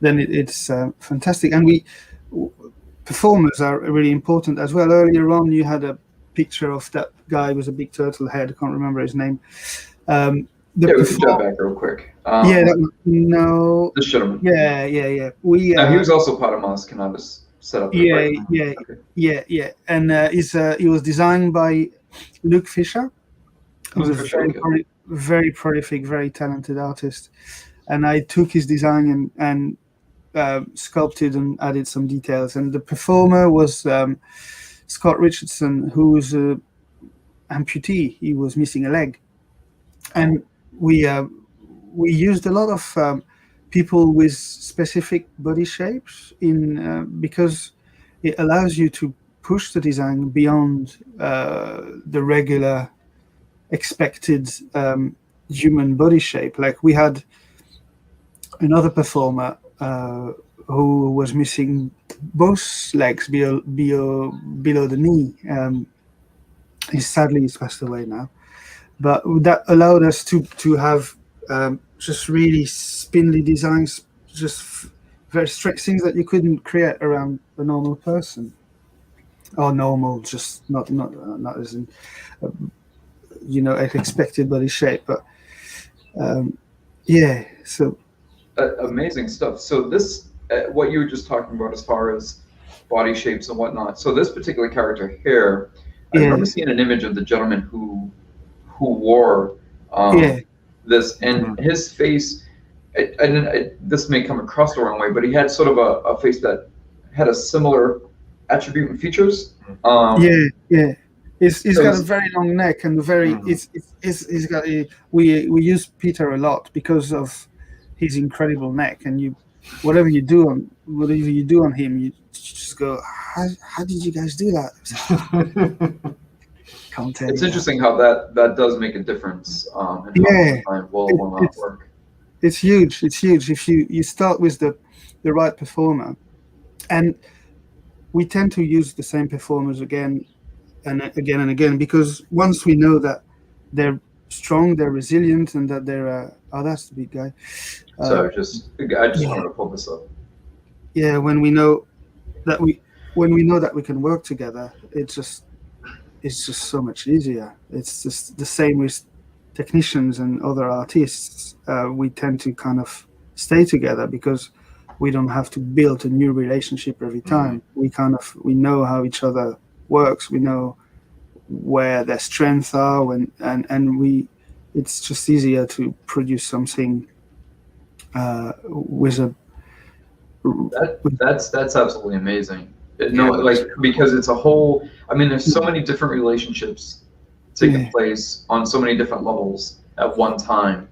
then it's fantastic. And performers are really important as well. Earlier on, you had a picture of that guy with a big turtle head. I can't remember his name. We can jump back real quick. No. This gentleman. Yeah. He was also part of Mars Cannabis setup. Yeah. And he was designed by Luke Fisher, who's a very prolific, very talented artist. And I took his design and sculpted and added some details. And the performer was Scott Richardson, who was an amputee. He was missing a leg. And we used a lot of people with specific body shapes because it allows you to push the design beyond the regular expected human body shape. Like we had another performer who was missing both legs below the knee. He's passed away now. But that allowed us to have just really spindly designs, just very strict things that you couldn't create around a normal person, or normal, just not as in expected body shape. But so amazing stuff. So this, what you were just talking about as far as body shapes and whatnot. So this particular character here, I remember seeing an image of the gentleman who wore this, and his face, this may come across the wrong way, but he had sort of a face that had a similar attribute and features. He's got a very long neck and he's got we use Peter a lot because of his incredible neck, and whatever you do on him, you just go, how did you guys do that? It's interesting how that does make a difference in how work. It's huge. If you start with the right performer, and we tend to use the same performers again and again, because once we know that they're strong, they're resilient, and that they're that's the big guy. I just wanted to pull this up. Yeah, when we know that we can work together, it's just so much easier. It's just the same with technicians and other artists. We tend to kind of stay together because we don't have to build a new relationship every time. We know how each other works. We know where their strengths are, it's just easier to produce something with a. That's absolutely amazing. Because it's a whole. I mean, there's so many different relationships taking place on so many different levels at one time.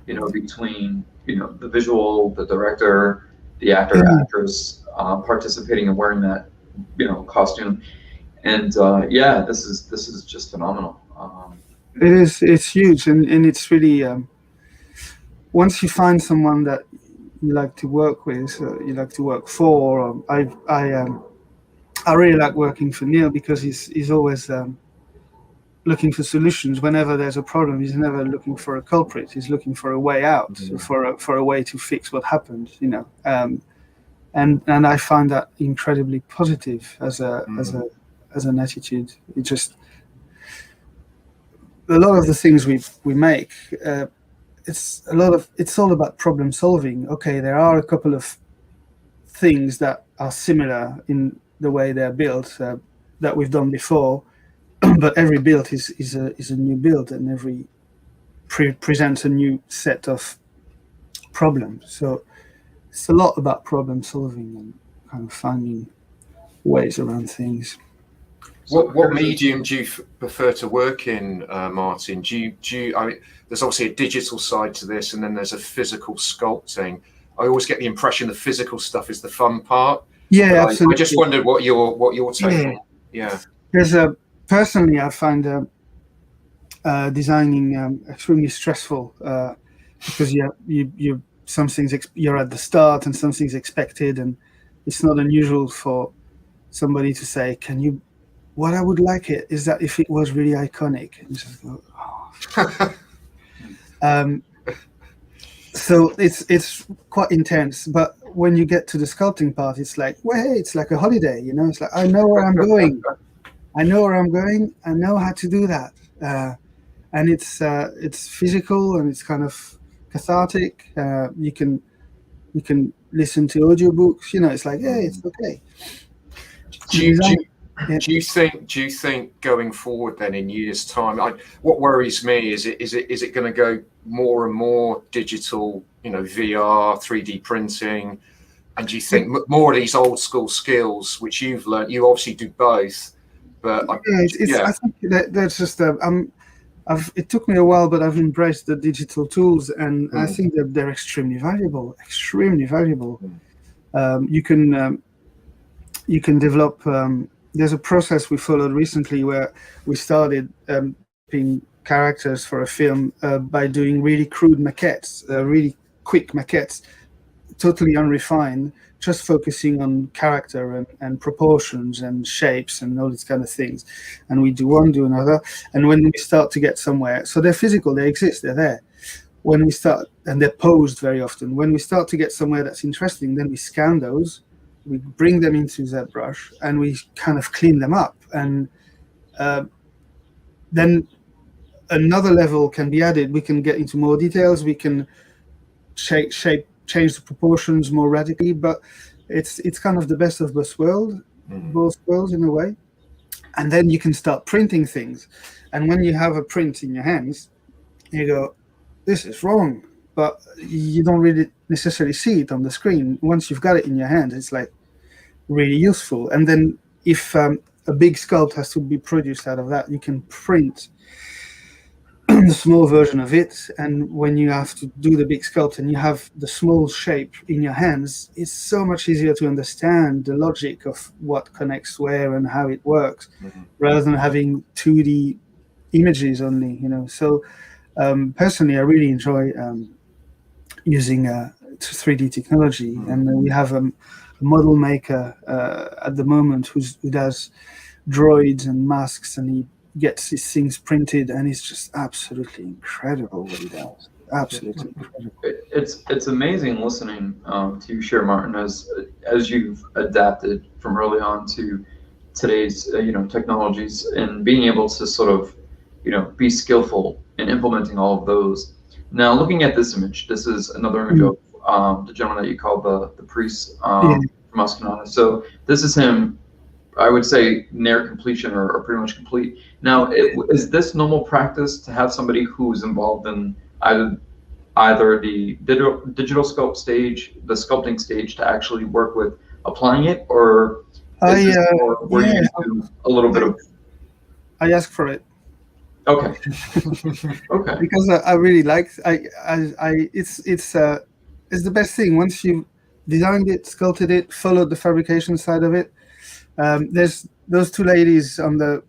Between the visual, the director, the actor, actress participating and wearing that costume, and this is just phenomenal. It's huge, and it's really once you find someone that you like to work with, you like to work for. I really like working for Neil because he's always looking for solutions. Whenever there's a problem, he's never looking for a culprit. He's looking for a way out, for a way to fix what happened. And I find that incredibly positive as an attitude. It just a lot of the things we make. It's all about problem solving. Okay, there are a couple of things that are similar in the way they're built that we've done before, but every build is a new build, and every presents a new set of problems. So it's a lot about problem solving and kind of finding ways around things. What medium do you prefer to work in, Martin? Do you? I mean, there's obviously a digital side to this, and then there's a physical sculpting. I always get the impression the physical stuff is the fun part. Yeah, absolutely. I just wondered what your take on. Yeah. There's personally, I find designing extremely stressful because you some things you're at the start and some things expected, and it's not unusual for somebody to say, "Can you?" What I would like it is that if it was really iconic, and just go, So it's quite intense, but when you get to the sculpting part, it's like, well, hey, it's like a holiday, you know. It's like, I know where I'm going. I know where I'm going. I know how to do that. And it's physical and it's kind of cathartic. You can listen to audiobooks. You know, it's like, yeah, it's okay. Do you think going forward then in years' time? What worries me is it going to go more and more digital? You know, VR, 3D printing, and do you think more of these old school skills which you've learned? You obviously do both, but I think that's just it took me a while, but I've embraced the digital tools, and I think that they're extremely valuable. Extremely valuable. You can develop. There's a process we followed recently where we started being characters for a film by doing really crude maquettes, really quick maquettes, totally unrefined, just focusing on character and proportions and shapes and all these kind of things. And we do one, do another. And when we start to get somewhere, so they're physical, they exist, they're there. When we start, and they're posed very often. When we start to get somewhere that's interesting, then we scan those, we bring them into ZBrush, and we kind of clean them up. And then another level can be added. We can get into more details. We can change the proportions more radically. But it's kind of the best of both worlds in a way. And then you can start printing things. And when you have a print in your hands, you go, this is wrong. But you don't really necessarily see it on the screen. Once you've got it in your hand, it's like really useful. And then if a big sculpt has to be produced out of that, you can print the small version of it. And when you have to do the big sculpt and you have the small shape in your hands, it's so much easier to understand the logic of what connects where and how it works, rather than having 2D images only, you know. So personally, I really enjoy using 3D technology, and we have a model maker at the moment who does droids and masks, and he gets his things printed, and it's just absolutely incredible what he does. Absolutely incredible. It's amazing listening to you share, Martin, as you've adapted from early on to today's technologies, and being able to sort of be skillful in implementing all of those. Now, looking at this image, this is another image of the gentleman that you called the priest from Ascanana. So this is him, I would say, near completion or pretty much complete. Now, is this normal practice to have somebody who's involved in either the digital sculpt stage, the sculpting stage, to actually work with applying it, or is this more where you do a little bit of? I ask for it. Okay. Okay. Because I really like it's the best thing once you designed it, sculpted it, followed the fabrication side of it. There's those two ladies on the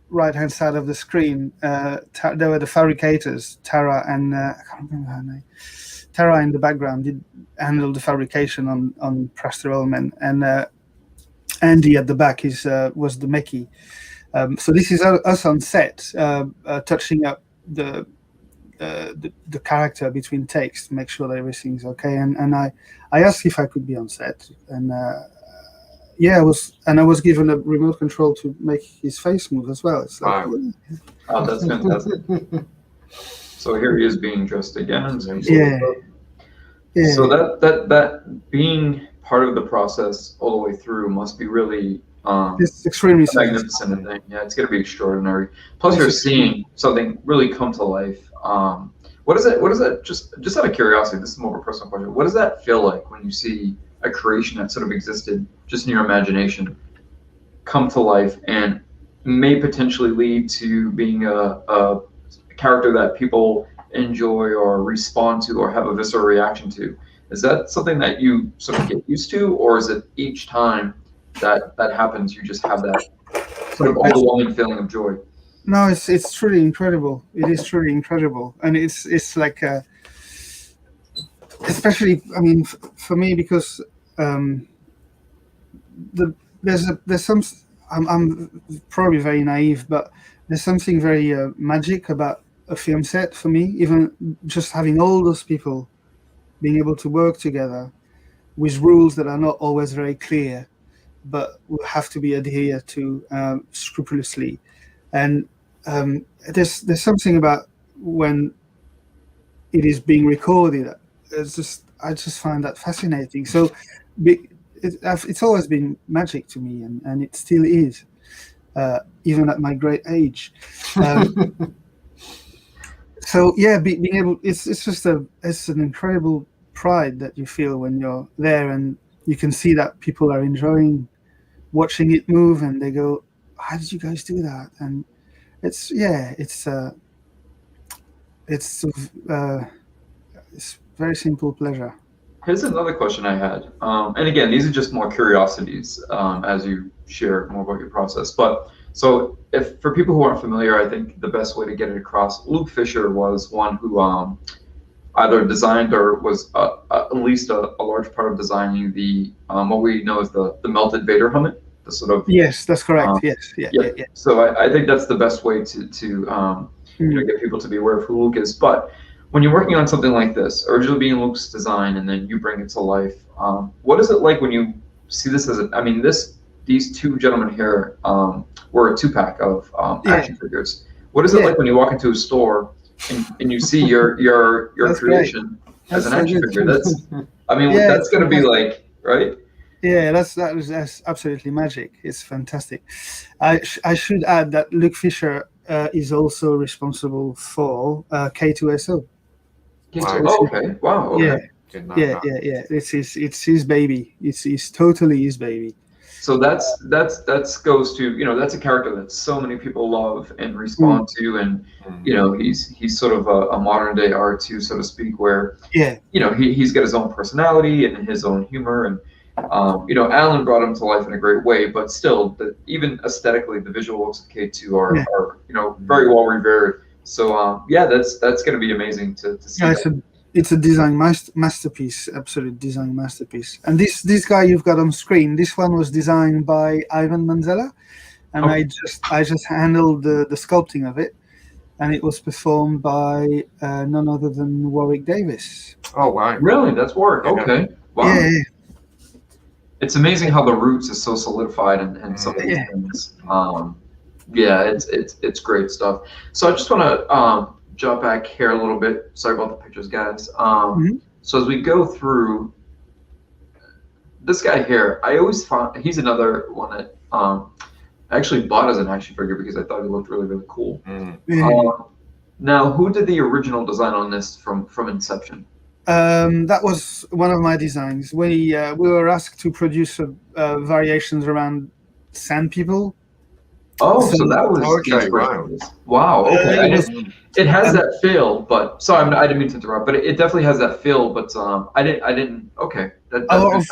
right-hand side of the screen. They were the fabricators, Tara and I can't remember her name. Tara in the background did handle the fabrication on Praster Element, and Andy at the back was the Meki. So this is us on set, touching up the character between takes to make sure that everything's okay. And I asked if I could be on set, and I was given a remote control to make his face move as well. It's like, oh, that's fantastic. So here he is being dressed again. Yeah. So that being part of the process all the way through must be really it's extremely magnificent thing. Yeah, it's going to be extraordinary. Plus, you're seeing something really come to life. What is that? Just out of curiosity, this is more of a personal question. What does that feel like when you see a creation that sort of existed just in your imagination come to life and may potentially lead to being a character that people enjoy or respond to or have a visceral reaction to? Is that something that you sort of get used to, or is it each time that happens you just have that sort of overwhelming feeling of joy? No, it's truly incredible. It is truly incredible, and it's like especially, I mean, for me, because there's some, I'm probably very naive, but there's something very magic about a film set for me. Even just having all those people being able to work together with rules that are not always very clear, but will have to be adhered to scrupulously. And there's something about when it is being recorded. I just find that fascinating. So it's always been magic to me, and it still is, even at my great age. So yeah, being able, it's an incredible pride that you feel when you're there and you can see that people are enjoying watching it move, and they go, "How did you guys do that?" And it's very simple pleasure. Here's another question I had, and again, these are just more curiosities as you share more about your process. But so, if for people who aren't familiar, I think the best way to get it across, Luke Fisher was one who either designed or was at least a large part of designing the what we know as the melted Vader helmet. The sort of yes, that's correct. Yes, yeah. So I think that's the best way to get people to be aware of who Luke is. But when you're working on something like this, originally being Luke's design, and then you bring it to life, what is it like when you see this as these two gentlemen here were a 2-pack of action figures. What is it like when you walk into a store and you see your creation as an action figure? That's that's going to be like, right? Yeah, that's absolutely magic. It's fantastic. I should add that Luke Fisher is also responsible for K2SO. Oh, okay. Wow. Okay. Yeah. It's his baby. It's totally his baby. So that goes to, that's a character that so many people love and respond to, and he's sort of a modern day R2, so to speak, where he's got his own personality and his own humor, and Alan brought him to life in a great way, but still, even aesthetically, the visual looks of K2 are very well revered. So that's going to be amazing to see. It's a design masterpiece, absolute design masterpiece. And this guy you've got on screen, this one was designed by Ivan Manzella, and I just handled the sculpting of it, and it was performed by none other than Warwick Davis. Oh wow! Really? That's Warwick. Okay. Wow. Yeah. It's amazing how the roots is so solidified and some of these things. It's great stuff. So I just want to jump back here a little bit. Sorry about the pictures, guys. So as we go through this guy here, I always found he's another one that I actually bought as an action figure because I thought he looked really, really cool. Now, who did the original design on this from inception? That was one of my designs. We were asked to produce variations around sand people. Oh, so that was okay. Wow. Okay. It has that feel, but sorry, I didn't mean to interrupt. But it definitely has that feel. But I didn't. Okay.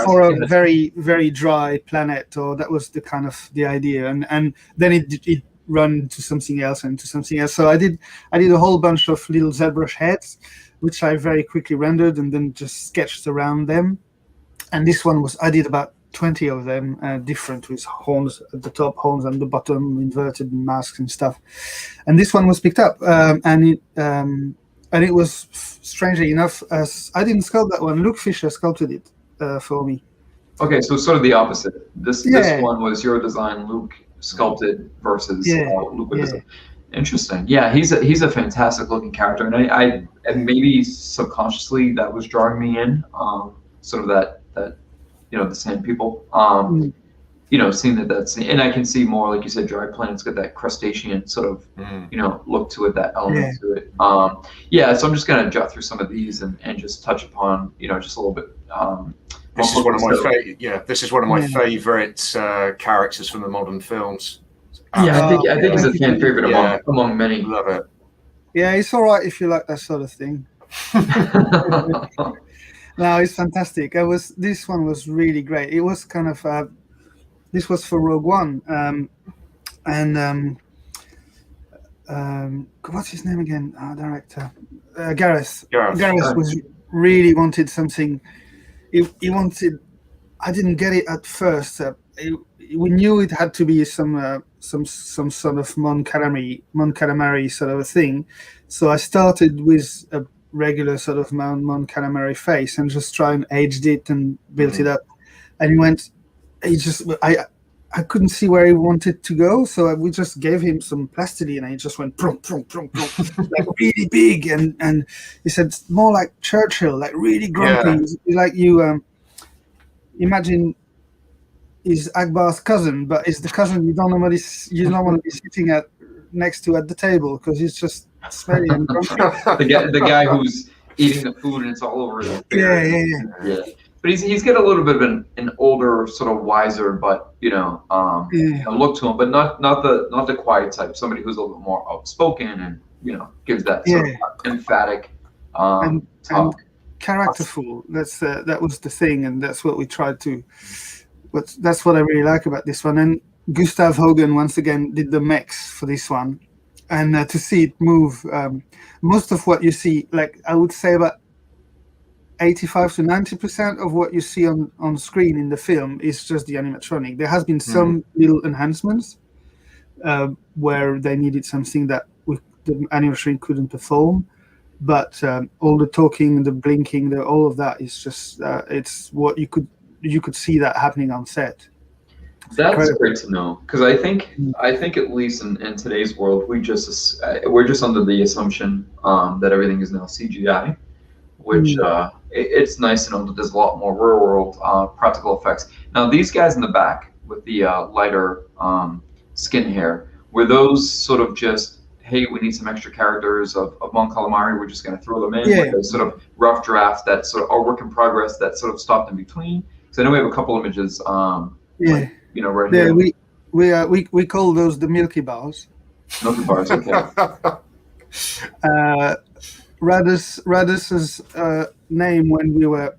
For a very, very dry planet, or that was the idea, and then it run to something else and to something else. So I did a whole bunch of little ZBrush heads, which I very quickly rendered and then just sketched around them. And this one I did about 20 of them, different, with horns at the top, horns on the bottom, inverted masks and stuff. And this one was picked up, and it was, strangely enough, as I didn't sculpt that one. Luke Fisher sculpted it for me. Okay, so sort of the opposite. This one was your design, Luke sculpted versus Luke with design. Interesting. Yeah, he's a fantastic looking character, and I maybe subconsciously that was drawing me in, sort of that the sand people. Seeing that's, and I can see more, like you said, dry planet's got that crustacean sort of look to it, that element to it. So I'm just gonna jot through some of these and just touch upon just a little bit. This is one of my favorite. This is one of my favorite characters from the modern films. I think he's a fan favorite among many. Love it. Yeah, it's all right if you like that sort of thing. No, it's fantastic. This one was really great. It was kind of this was for Rogue One, and what's his name again? Our director, Gareth. Gareth was really wanted something. He wanted. I didn't get it at first. we knew it had to be some sort of Mon Calamari sort of a thing. So I started with a regular sort of Mon Calamari face and just try and aged it and built it up. And I couldn't see where he wanted to go, so we just gave him some plastiline, and he just went prunk, prunk, prunk, prunk, like really big, and he said more like Churchill, like really grumpy. Yeah. Like you imagine he's Akbar's cousin, but it's the cousin you don't want to be sitting next to at the table because he's just smelly and grumpy. the guy who's eating the food and it's all over his beard. Yeah. But he's got a little bit of an older, sort of wiser, but look to him, but not the quiet type. Somebody who's a little bit more outspoken and gives that sort of emphatic and characterful. That was the thing, and that's what we tried to. But that's what I really like about this one. And Gustav Hogan once again did the mechs for this one, and to see it move, most of what you see, like I would say about 85 to 90% of what you see on screen in the film is just the animatronic. There has been some little enhancements where they needed something that the animatronic couldn't perform, but all the talking, the blinking, all of that is just it's what you could see that happening on set. That's great to know, because I think at least in today's world we're just under the assumption that everything is now CGI, which it's nice to know that there's a lot more real world practical effects. Now these guys in the back with the lighter skin hair, were those sort of just, hey, we need some extra characters of Mon Calamari, we're just going to throw them in? Like a sort of rough draft that sort of, or work in progress that sort of stopped in between? Because I know we have a couple images right here. We call those the Milky Bars. Milky Bars, okay. Radis's name when we were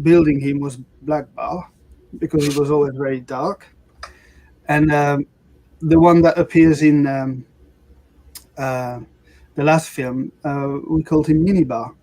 building him was Black Bar because he was always very dark, and the one that appears in the last film we called him Mini Bar.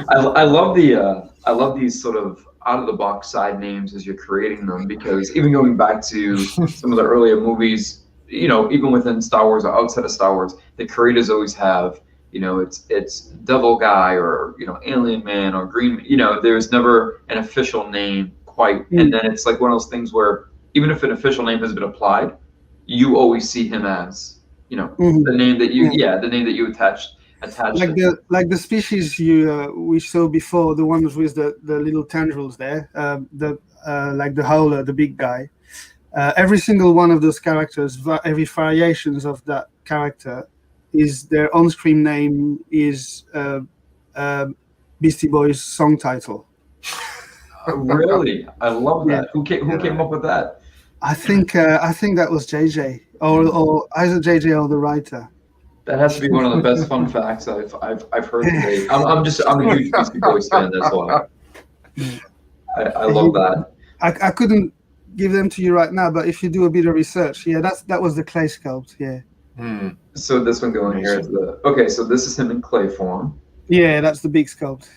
I love these sort of out of the box side names as you're creating them, because even going back to some of the earlier movies, even within Star Wars or outside of Star Wars, the creators always have, it's Devil Guy or, Alien Man or Green, there's never an official name quite. And then it's like one of those things where even if an official name has been applied, you always see him as, the name that you attached. Like the species we saw before, the ones with the little tendrils there, like the howler, the big guy. Every single one of those characters, every variations of that character, is their on-screen name is Beastie Boys song title. Really, I love that. Who came up with that? I think that was JJ, or either JJ or the writer. That has to be one of the best fun facts I've heard today. I'm a huge Beastie Boys fan, that's why. I love that. I couldn't give them to you right now, but if you do a bit of research, that was the clay sculpt, So this one going here is so this is him in clay form. Yeah, that's the big sculpt.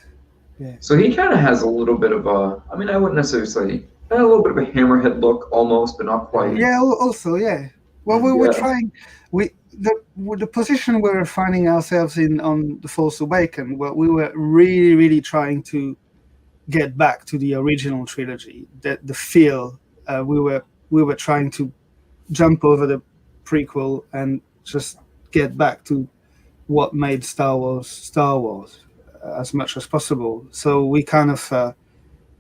Yeah. So he kind of has a little bit of a, I wouldn't necessarily say, a little bit of a hammerhead look almost, but not quite. Yeah, also, yeah. Well, we're trying, the position we're finding ourselves in on The Force Awakens, where we were really, really trying to get back to the original trilogy, the feel. We were trying to jump over the prequel and just get back to what made Star Wars as much as possible. So we kind of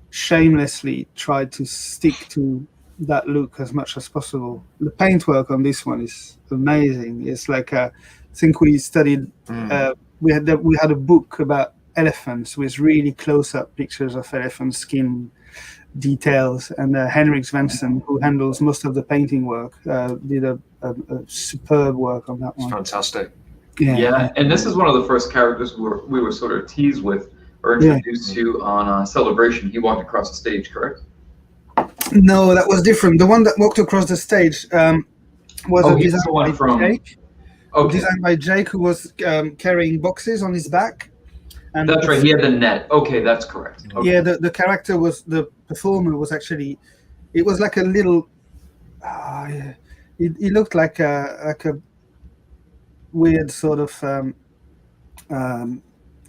shamelessly tried to stick to that look as much as possible. The paintwork on this one is amazing. It's like I think we studied. We had a book about elephants with really close-up pictures of elephant skin details, and Henrik Svensson, who handles most of the painting work, did a superb work on that one. Fantastic. Yeah, and this is one of the first characters we were sort of teased with or introduced to on Celebration. He walked across the stage, correct? No, that was different. The one that walked across the stage was a design by Jake. Okay. Designed by Jake, who was carrying boxes on his back. And that's right. He had the net. Okay, that's correct. Okay. Yeah, the character was the performer was actually, it was like a little, it looked like a weird sort of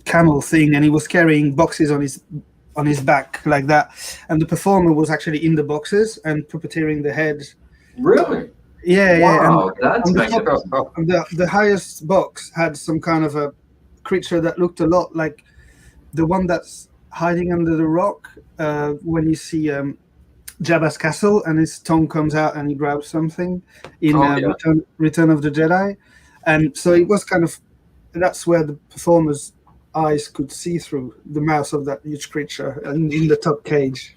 camel thing, and he was carrying boxes on his back like that, and the performer was actually in the boxes and puppeteering the head. Really? Yeah, Wow, and that's on the magnificent. top, the highest box had some kind of a creature that looked a lot like the one that's hiding under the rock when you see Jabba's castle and his tongue comes out and he grabs something in Return of the Jedi. And so it was kind of, that's where the performer's eyes could see through the mouth of that huge creature in the top cage.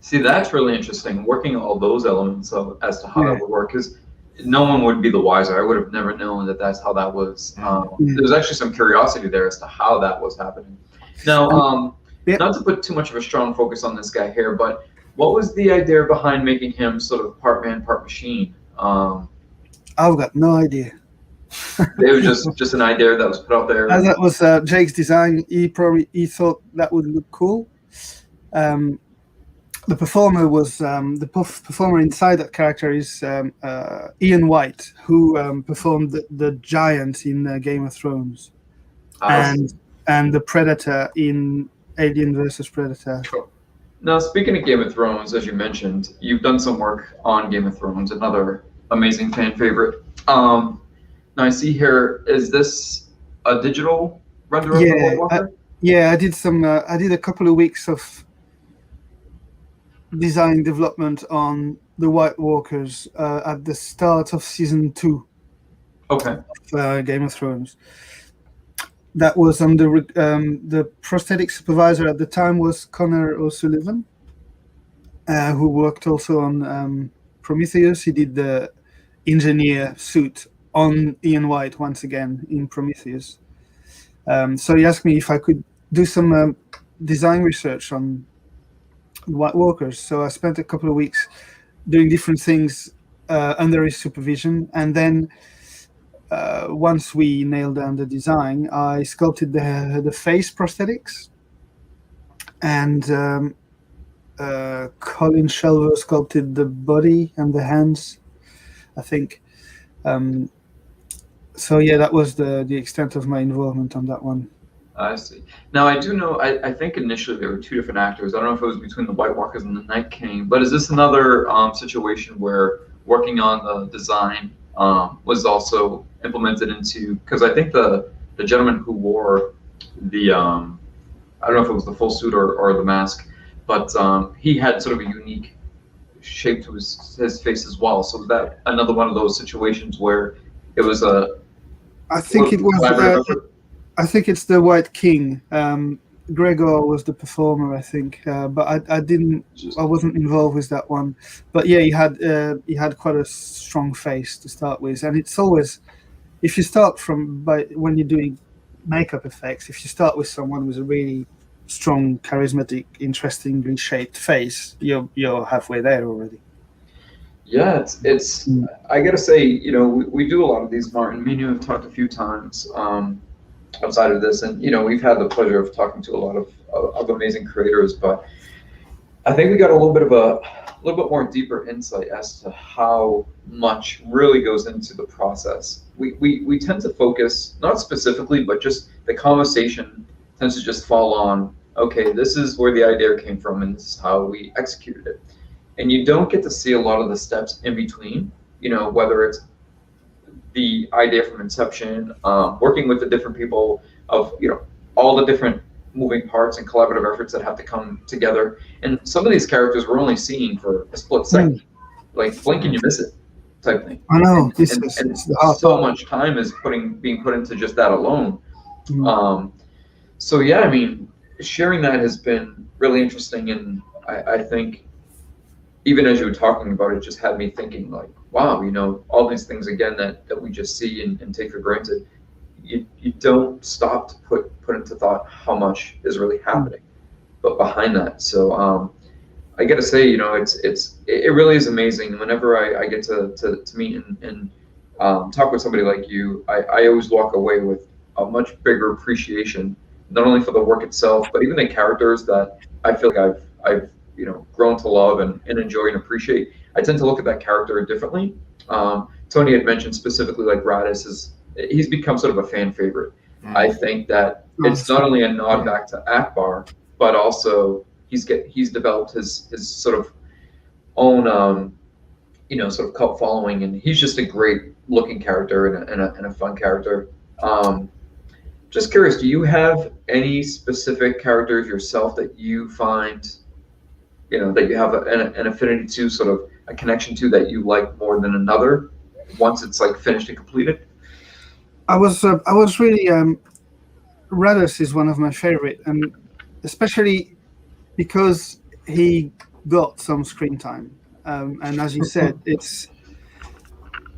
See, that's really interesting, working all those elements as to how that would work, because no one would be the wiser. I would have never known that that's how that was. There was actually some curiosity there as to how that was happening. Now, not to put too much of a strong focus on this guy here, but what was the idea behind making him sort of part man, part machine? I've got no idea. It was just an idea that was put out there. That was Jake's design. He thought that would look cool. The performer was the performer inside that character is Ian White, who performed the giant in Game of Thrones, and the Predator in Alien vs Predator. Cool. Now, speaking of Game of Thrones, as you mentioned, you've done some work on Game of Thrones, another amazing fan favorite. Now I see here, is this a digital render of the White Walker? I did some. I did a couple of weeks of design development on the White Walkers at the start of season 2 of Game of Thrones. That was under the prosthetic supervisor at the time was Connor O'Sullivan, who worked also on Prometheus. He did the engineer suit on Ian White once again in Prometheus. So he asked me if I could do some design research on White Walkers. So I spent a couple of weeks doing different things under his supervision, and then once we nailed down the design, I sculpted the face prosthetics, and Colin Shelver sculpted the body and the hands, I think. So yeah, that was the extent of my involvement on that one. I see. Now I do know, I think initially there were 2 different actors. I don't know if it was between the White Walkers and the Night King, but is this another situation where working on the design was also implemented into, because I think the gentleman who wore the, I don't know if it was the full suit or the mask, but he had sort of a unique shape to his face as well. So was that another one of those situations where it was a... I think it was... I think it's the White King. Gregor was the performer, I think, but I wasn't involved with that one. But yeah, he had quite a strong face to start with, and it's always, if you start when you're doing makeup effects, if you start with someone with a really strong, charismatic, interestingly shaped face, you're halfway there already. Yeah, it's. I gotta say, we do a lot of these, Martin. Me and you have talked a few times. Outside of this, and we've had the pleasure of talking to a lot of amazing creators, but I think we got a little bit more deeper insight as to how much really goes into the process. We tend to focus, not specifically, but just the conversation tends to just fall on, okay, this is where the idea came from and this is how we executed it, and you don't get to see a lot of the steps in between, whether it's the idea from inception, working with the different people of, all the different moving parts and collaborative efforts that have to come together. And some of these characters we're only seeing for a split second, like blink and you miss it type thing. I know. And so much time is being put into just that alone. So yeah, I mean, sharing that has been really interesting. And I think even as you were talking about it, just had me thinking like, wow, all these things again that we just see and take for granted, you don't stop to put into thought how much is really happening, but behind that. So I got to say, it really is amazing. Whenever I get to meet and talk with somebody like you, I always walk away with a much bigger appreciation, not only for the work itself, but even the characters that I feel like I've grown to love and enjoy and appreciate. I tend to look at that character differently. Tony had mentioned specifically like Radis he's become sort of a fan favorite. I think that it's not only a nod back to Akbar, but also he's developed his sort of own sort of cult following, and he's just a great looking character and a fun character. Just curious, do you have any specific characters yourself that you find, that you have an affinity to, sort of a connection to, that you like more than another once it's like finished and completed? I was really Radis is one of my favorite, and especially because he got some screen time, and as you said, it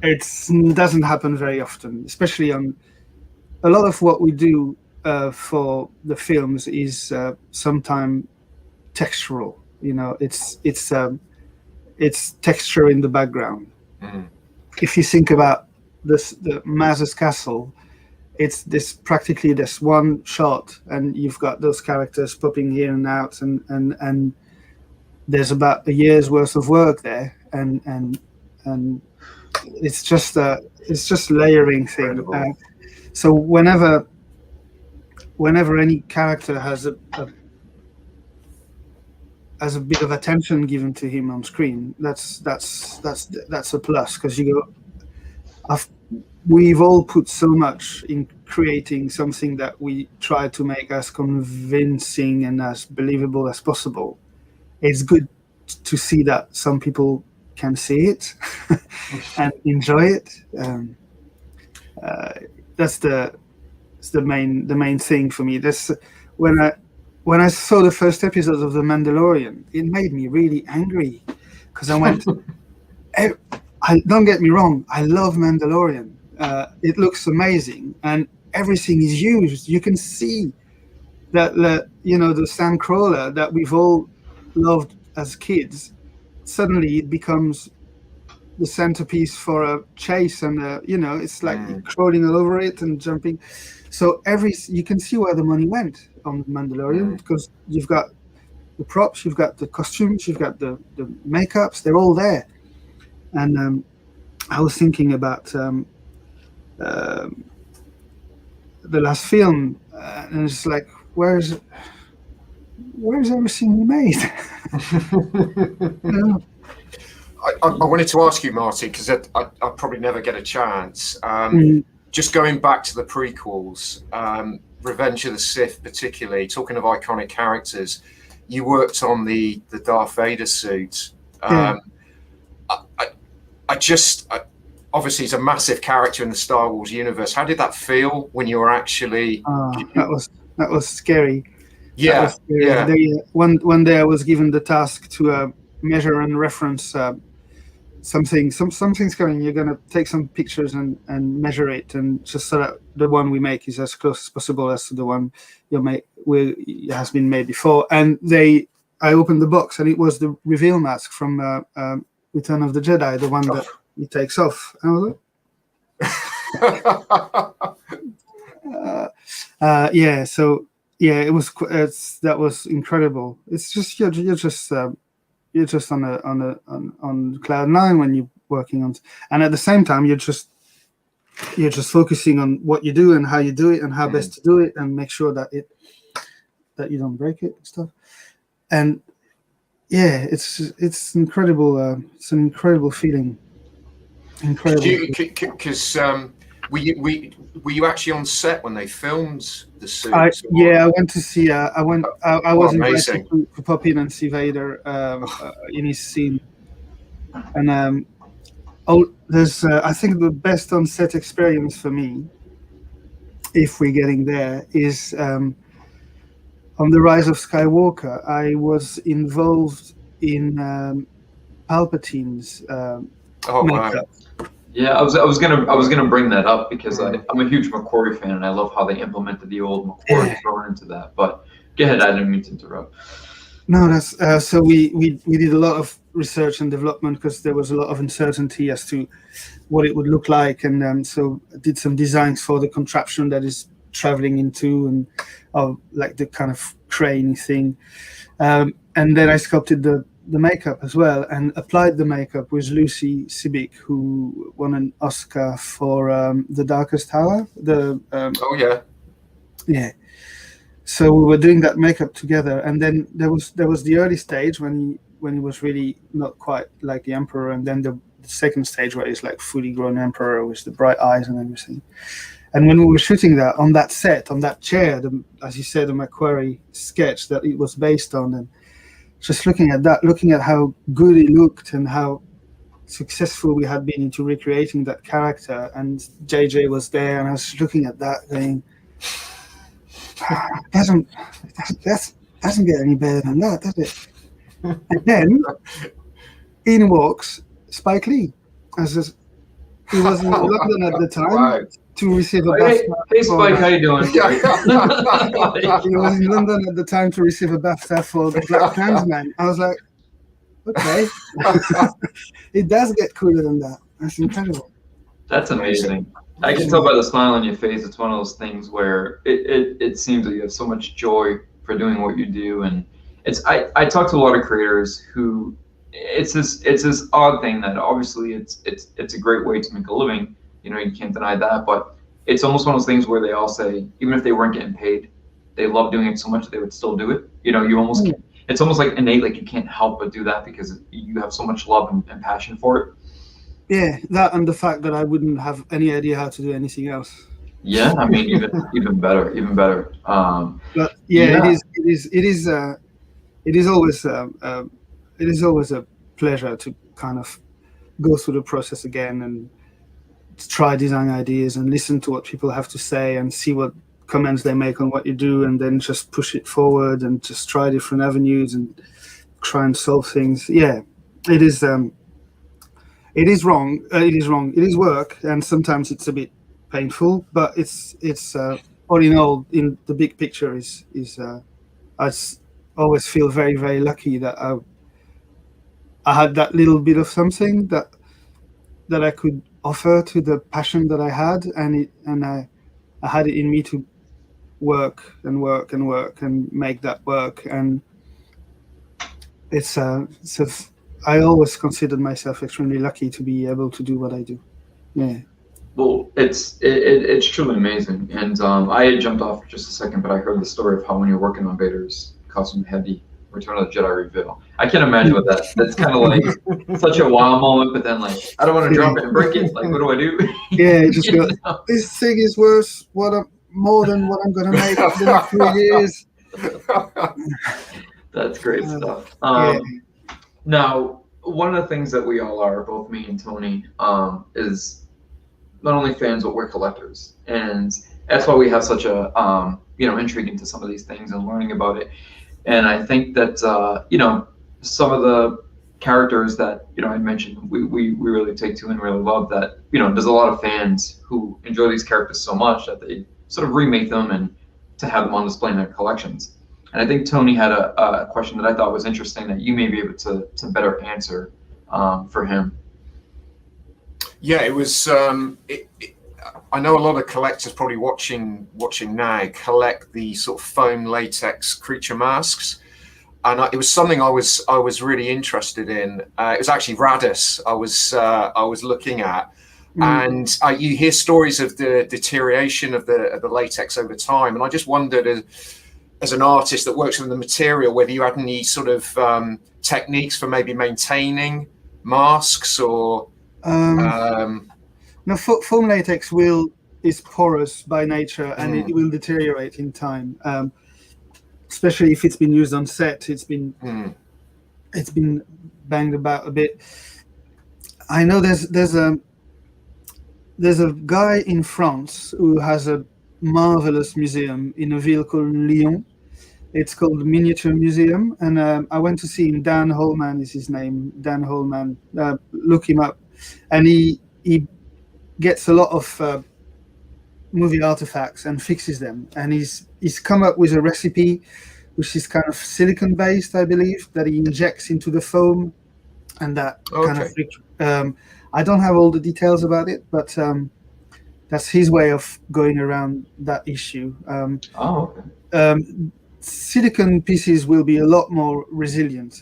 doesn't happen very often, especially on a lot of what we do for the films is sometimes textural. It's texture in the background. If you think about the Maz's castle, it's practically this one shot, and you've got those characters popping here and out, and there's about a year's worth of work there, and it's just layering thing. So whenever any character has a bit of attention given to him on screen, that's a plus, because we've all put so much in creating something that we try to make as convincing and as believable as possible. It's good to see that some people can see it and enjoy it. That's the main thing for me. When I saw the first episode of The Mandalorian, it made me really angry, because I went, don't get me wrong, I love Mandalorian. It looks amazing, and everything is used. You can see that the Sandcrawler that we've all loved as kids, suddenly it becomes the centerpiece for a chase, and it's like crawling all over it and jumping. So you can see where the money went on Mandalorian, because you've got the props, you've got the costumes, you've got the makeups, they're all there. And I was thinking about the last film, and it's like, where's everything we made? I wanted to ask you, Marty, because I'll probably never get a chance. Just going back to the prequels, Revenge of the Sith particularly, talking of iconic characters, you worked on the Darth Vader suit. Obviously he's a massive character in the Star Wars universe. How did that feel when you were actually... That was scary. Yeah. One day I was given the task to measure and reference something's coming. You're going to take some pictures and measure it, and just so that the one we make is as close as possible as to the one has been made before. And I opened the box, and it was the reveal mask from Return of the Jedi, the one that he takes off. And I was like, it was. That was incredible. It's just you're just on cloud nine when you're working on, and at the same time you're just focusing on what you do and how you do it and how best to do it, and make sure that you don't break it and stuff. And it's incredible. It's an incredible feeling. Incredible. Because were you actually on set when they filmed the suit? I went to see. I was invited to pop in and see Vader in his scene, and there's I think the best on set experience for me, if we're getting there, is on The Rise of Skywalker. I was involved in Palpatine's makeup. Yeah, I was gonna bring that up, because I'm a huge McQuarrie fan, and I love how they implemented the old McQuarrie thrown into that. But go ahead, I didn't mean to interrupt. No, that's so we did a lot of research and development, because there was a lot of uncertainty as to what it would look like, and so I did some designs for the contraption that is traveling into, and like the kind of crane thing, and and then I sculpted the makeup as well, and applied the makeup with Lucy Sibic, who won an Oscar for The Darkest Hour. Yeah. So we were doing that makeup together, and then there was the early stage when he was really not quite like the Emperor, and then the second stage where he's like fully grown Emperor with the bright eyes and everything. And when we were shooting that on that set, on that chair, as you said, the Macquarie sketch that it was based on, and just looking at that, looking at how good it looked and how successful we had been into recreating that character, and JJ was there, and I was looking at that going, doesn't get any better than that, does it? And then in walks Spike Lee. He was in London at the time to receive a BAFTA. Hey Spike, how you doing? He was in London at the time to receive a BAFTA for the Black Klansman. I was like, okay, it does get cooler than that. That's incredible. That's amazing. I can tell by the smile on your face. It's one of those things where it seems that you have so much joy for doing what you do, and I talk to a lot of creators who it's this odd thing that obviously it's a great way to make a living. You know, you can't deny that, but it's almost one of those things where they all say, even if they weren't getting paid, they love doing it so much that they would still do it. You know, it's almost like innate, like you can't help but do that because you have so much love and passion for it. Yeah, that and the fact that I wouldn't have any idea how to do anything else. Yeah, I mean, even better. But yeah, it is always a pleasure to kind of go through the process again and try design ideas and listen to what people have to say and see what comments they make on what you do, and then just push it forward and just try different avenues and try and solve things. Yeah, it is wrong. It is work, and sometimes it's a bit painful, but it's all in all, in the big picture, I always feel very, very lucky that I had that little bit of something that I could offer to the passion that I had, and I had it in me to work and work and work and make that work. And I always considered myself extremely lucky to be able to do what I do. Yeah. Well, it's truly amazing. And I had jumped off for just a second, but I heard the story of how when you're working on Vader's costume, had the Return of the Jedi reveal. I can't imagine what that's kind of like such a wow moment, but then like, I don't want to drop it and break it. Like, what do I do? Yeah, just go, this thing is worth more than what I'm going to make in the next 3 years. That's great stuff. Yeah. Now, one of the things that we all are, both me and Tony, is not only fans, but we're collectors. And that's why we have such a, intrigue into some of these things and learning about it. And I think that, some of the characters that, I mentioned, we really take to and really love that, there's a lot of fans who enjoy these characters so much that they sort of remake them and to have them on display in their collections. And I think Tony had a question that I thought was interesting that you may be able to better answer for him. Yeah, it was. I know a lot of collectors probably watching now collect the sort of foam latex creature masks, and it was something I was really interested in. It was actually Radis I was looking at, and you hear stories of the deterioration of the latex over time, and I just wondered, as an artist that works with the material, whether you had any sort of techniques for maybe maintaining masks or. No, foam latex is porous by nature, and it will deteriorate in time. Especially if it's been used on set, it's been banged about a bit. I know there's a guy in France who has a marvelous museum in a ville called Lyon. It's called the Miniature Museum, and I went to see him. Dan Holman is his name. Dan Holman. Look him up, and he gets a lot of movie artifacts and fixes them. And he's come up with a recipe, which is kind of silicone based, I believe, that he injects into the foam, and that kind of. I don't have all the details about it, but that's his way of going around that issue. silicon pieces will be a lot more resilient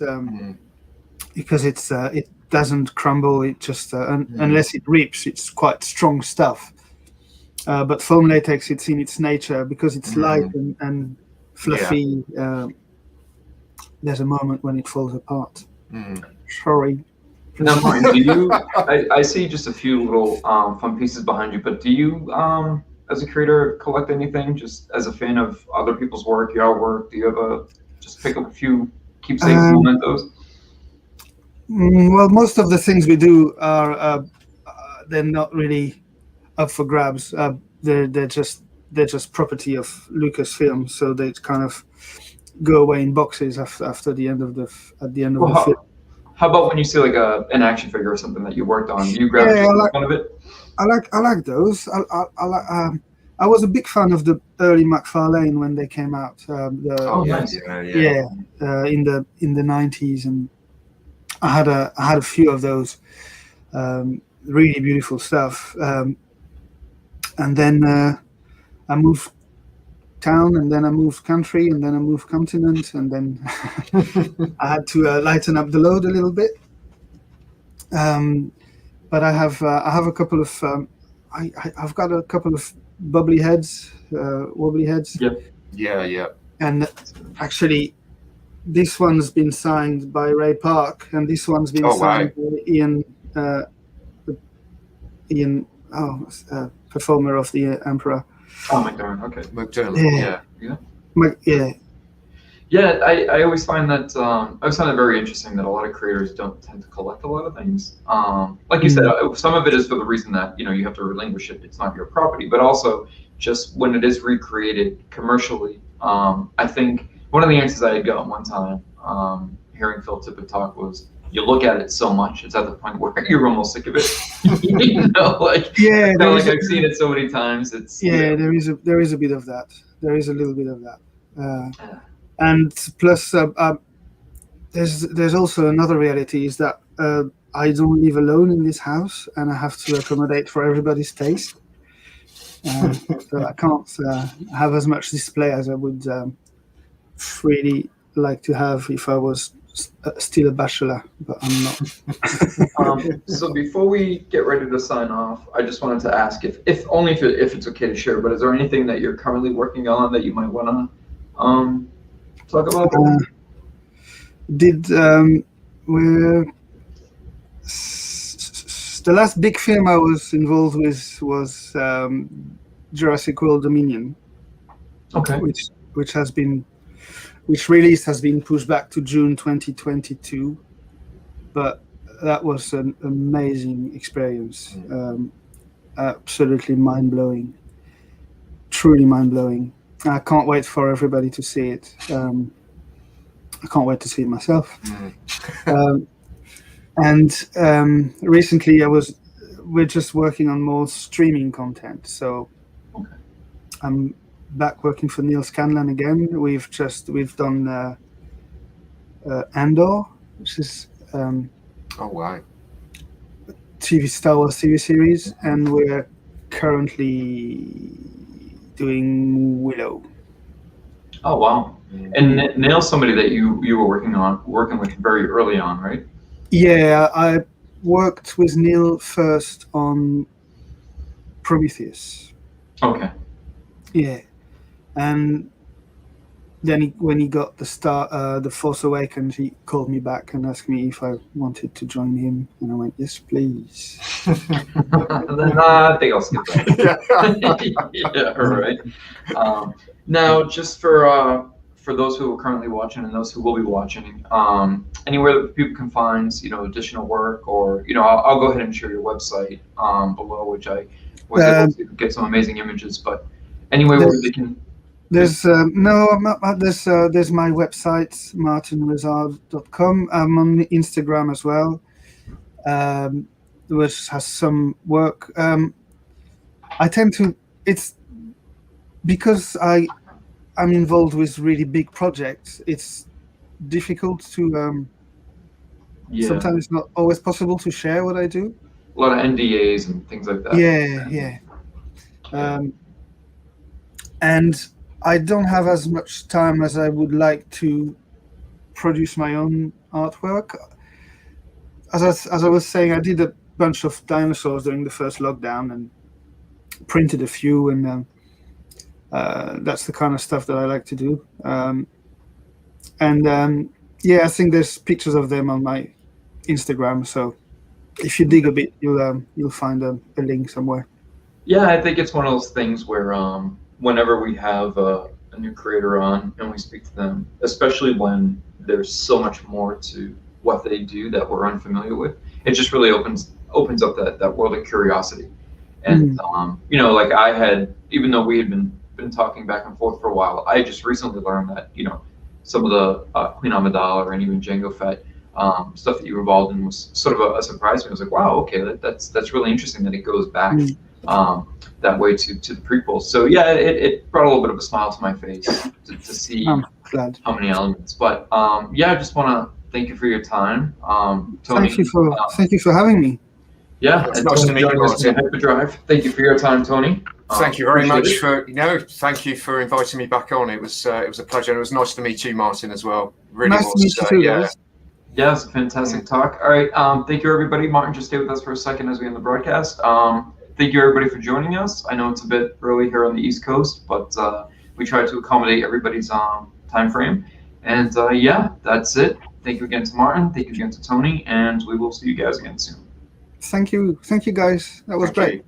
because it doesn't crumble. It just unless it rips, it's quite strong stuff. But foam latex, it's in its nature because it's light and fluffy. There's a moment when it falls apart. Sorry. Now, Martin, do you? I see just a few little fun pieces behind you, but do you, as a creator, collect anything? Just as a fan of other people's work, your work, do you have just pick up a few keepsakes, mementos? Well, most of the things we do are they're not really up for grabs. They're just property of Lucasfilm, so they kind of go away in boxes after the end of the film. How about when you see like an action figure or something that you worked on? You grab one of it. I like those. I was a big fan of the early McFarlane when they came out. Nice. In the 90s, and I had a few of those. Really beautiful stuff. And then I moved town, and then I moved country, and then I moved continent, and then I had to lighten up the load a little bit. But I have a couple of I've got a couple of wobbly heads. Yeah. And actually, this one's been signed by Ray Park, and this one's been signed by Ian, performer of the Emperor. Oh, McDermott. Okay. McDermott. Yeah. Yeah, I always find that very interesting that a lot of creators don't tend to collect a lot of things. Like you said, some of it is for the reason that you have to relinquish it; it's not your property. But also, just when it is recreated commercially, I think one of the answers I had gotten one time, hearing Phil Tippett talk, was you look at it so much, it's at the point where you're almost sick of it. I've seen it so many times. There is a bit of that. There is a little bit of that. And plus, there's also another reality is that I don't live alone in this house, and I have to accommodate for everybody's taste. So I can't have as much display as I would really like to have if I was still a bachelor, but I'm not. So before we get ready to sign off, I just wanted to ask if it's okay to share, but is there anything that you're currently working on that you might want to talk about? The last big film I was involved with was Jurassic World Dominion. Okay. Which release has been pushed back to June 2022, but that was an amazing experience. Absolutely mind-blowing, truly mind-blowing. I can't wait for everybody to see it. I can't wait to see it myself. And recently we're just working on more streaming content. So I'm back working for Neil Scanlon again. We've done Andor, which is Star Wars TV series, and we're currently doing Willow. Oh wow! And Neil's somebody that you were working with very early on, right? Yeah, I worked with Neil first on Prometheus. Okay. Yeah, and then when he got the Force Awakens, he called me back and asked me if I wanted to join him, and I went, yes, please. And then I think I'll skip that. Yeah, right. Now, just for those who are currently watching and those who will be watching, anywhere that people can find, additional work, or I'll go ahead and share your website below, which I was able to get some amazing images. But anyway, where they can. There's there's my website, martinrezard.com. I'm on Instagram as well, which has some work. I tend to, it's because I'm involved with really big projects. It's difficult to sometimes it's not always possible to share what I do. A lot of NDAs and things like that. Yeah. And I don't have as much time as I would like to produce my own artwork. As I was saying, I did a bunch of dinosaurs during the first lockdown and printed a few, and that's the kind of stuff that I like to do. Yeah, I think there's pictures of them on my Instagram. So if you dig a bit, you'll find a link somewhere. Yeah, I think it's one of those things where whenever we have a new creator on and we speak to them, especially when there's so much more to what they do that we're unfamiliar with, it just really opens up that world of curiosity. And you know, like I had, even though we had been talking back and forth for a while, I just recently learned that, you know, some of the Queen Amidala and even Jango Fett stuff that you were involved in was sort of a surprise to me. I was like, wow, okay, that's really interesting that it goes back that way to the prequels. So yeah, it brought a little bit of a smile to my face to see how many elements. But yeah, I just want to thank you for your time, Tony. Thank you for having me. Yeah, it's nice to meet you, Martin. Hyperdrive. Thank you for your time, Tony. Thank you very much thank you for inviting me back on. It was a pleasure, and it was nice to meet you, Martin, as well. Really nice to meet you too, guys. Yeah, it's a fantastic talk. All right, thank you, everybody. Martin, just stay with us for a second as we end the broadcast. Thank you, everybody, for joining us. I know it's a bit early here on the East Coast, but we try to accommodate everybody's time frame. And yeah, that's it. Thank you again to Martin. Thank you again to Tony, and we will see you guys again soon. Thank you, guys. That was great.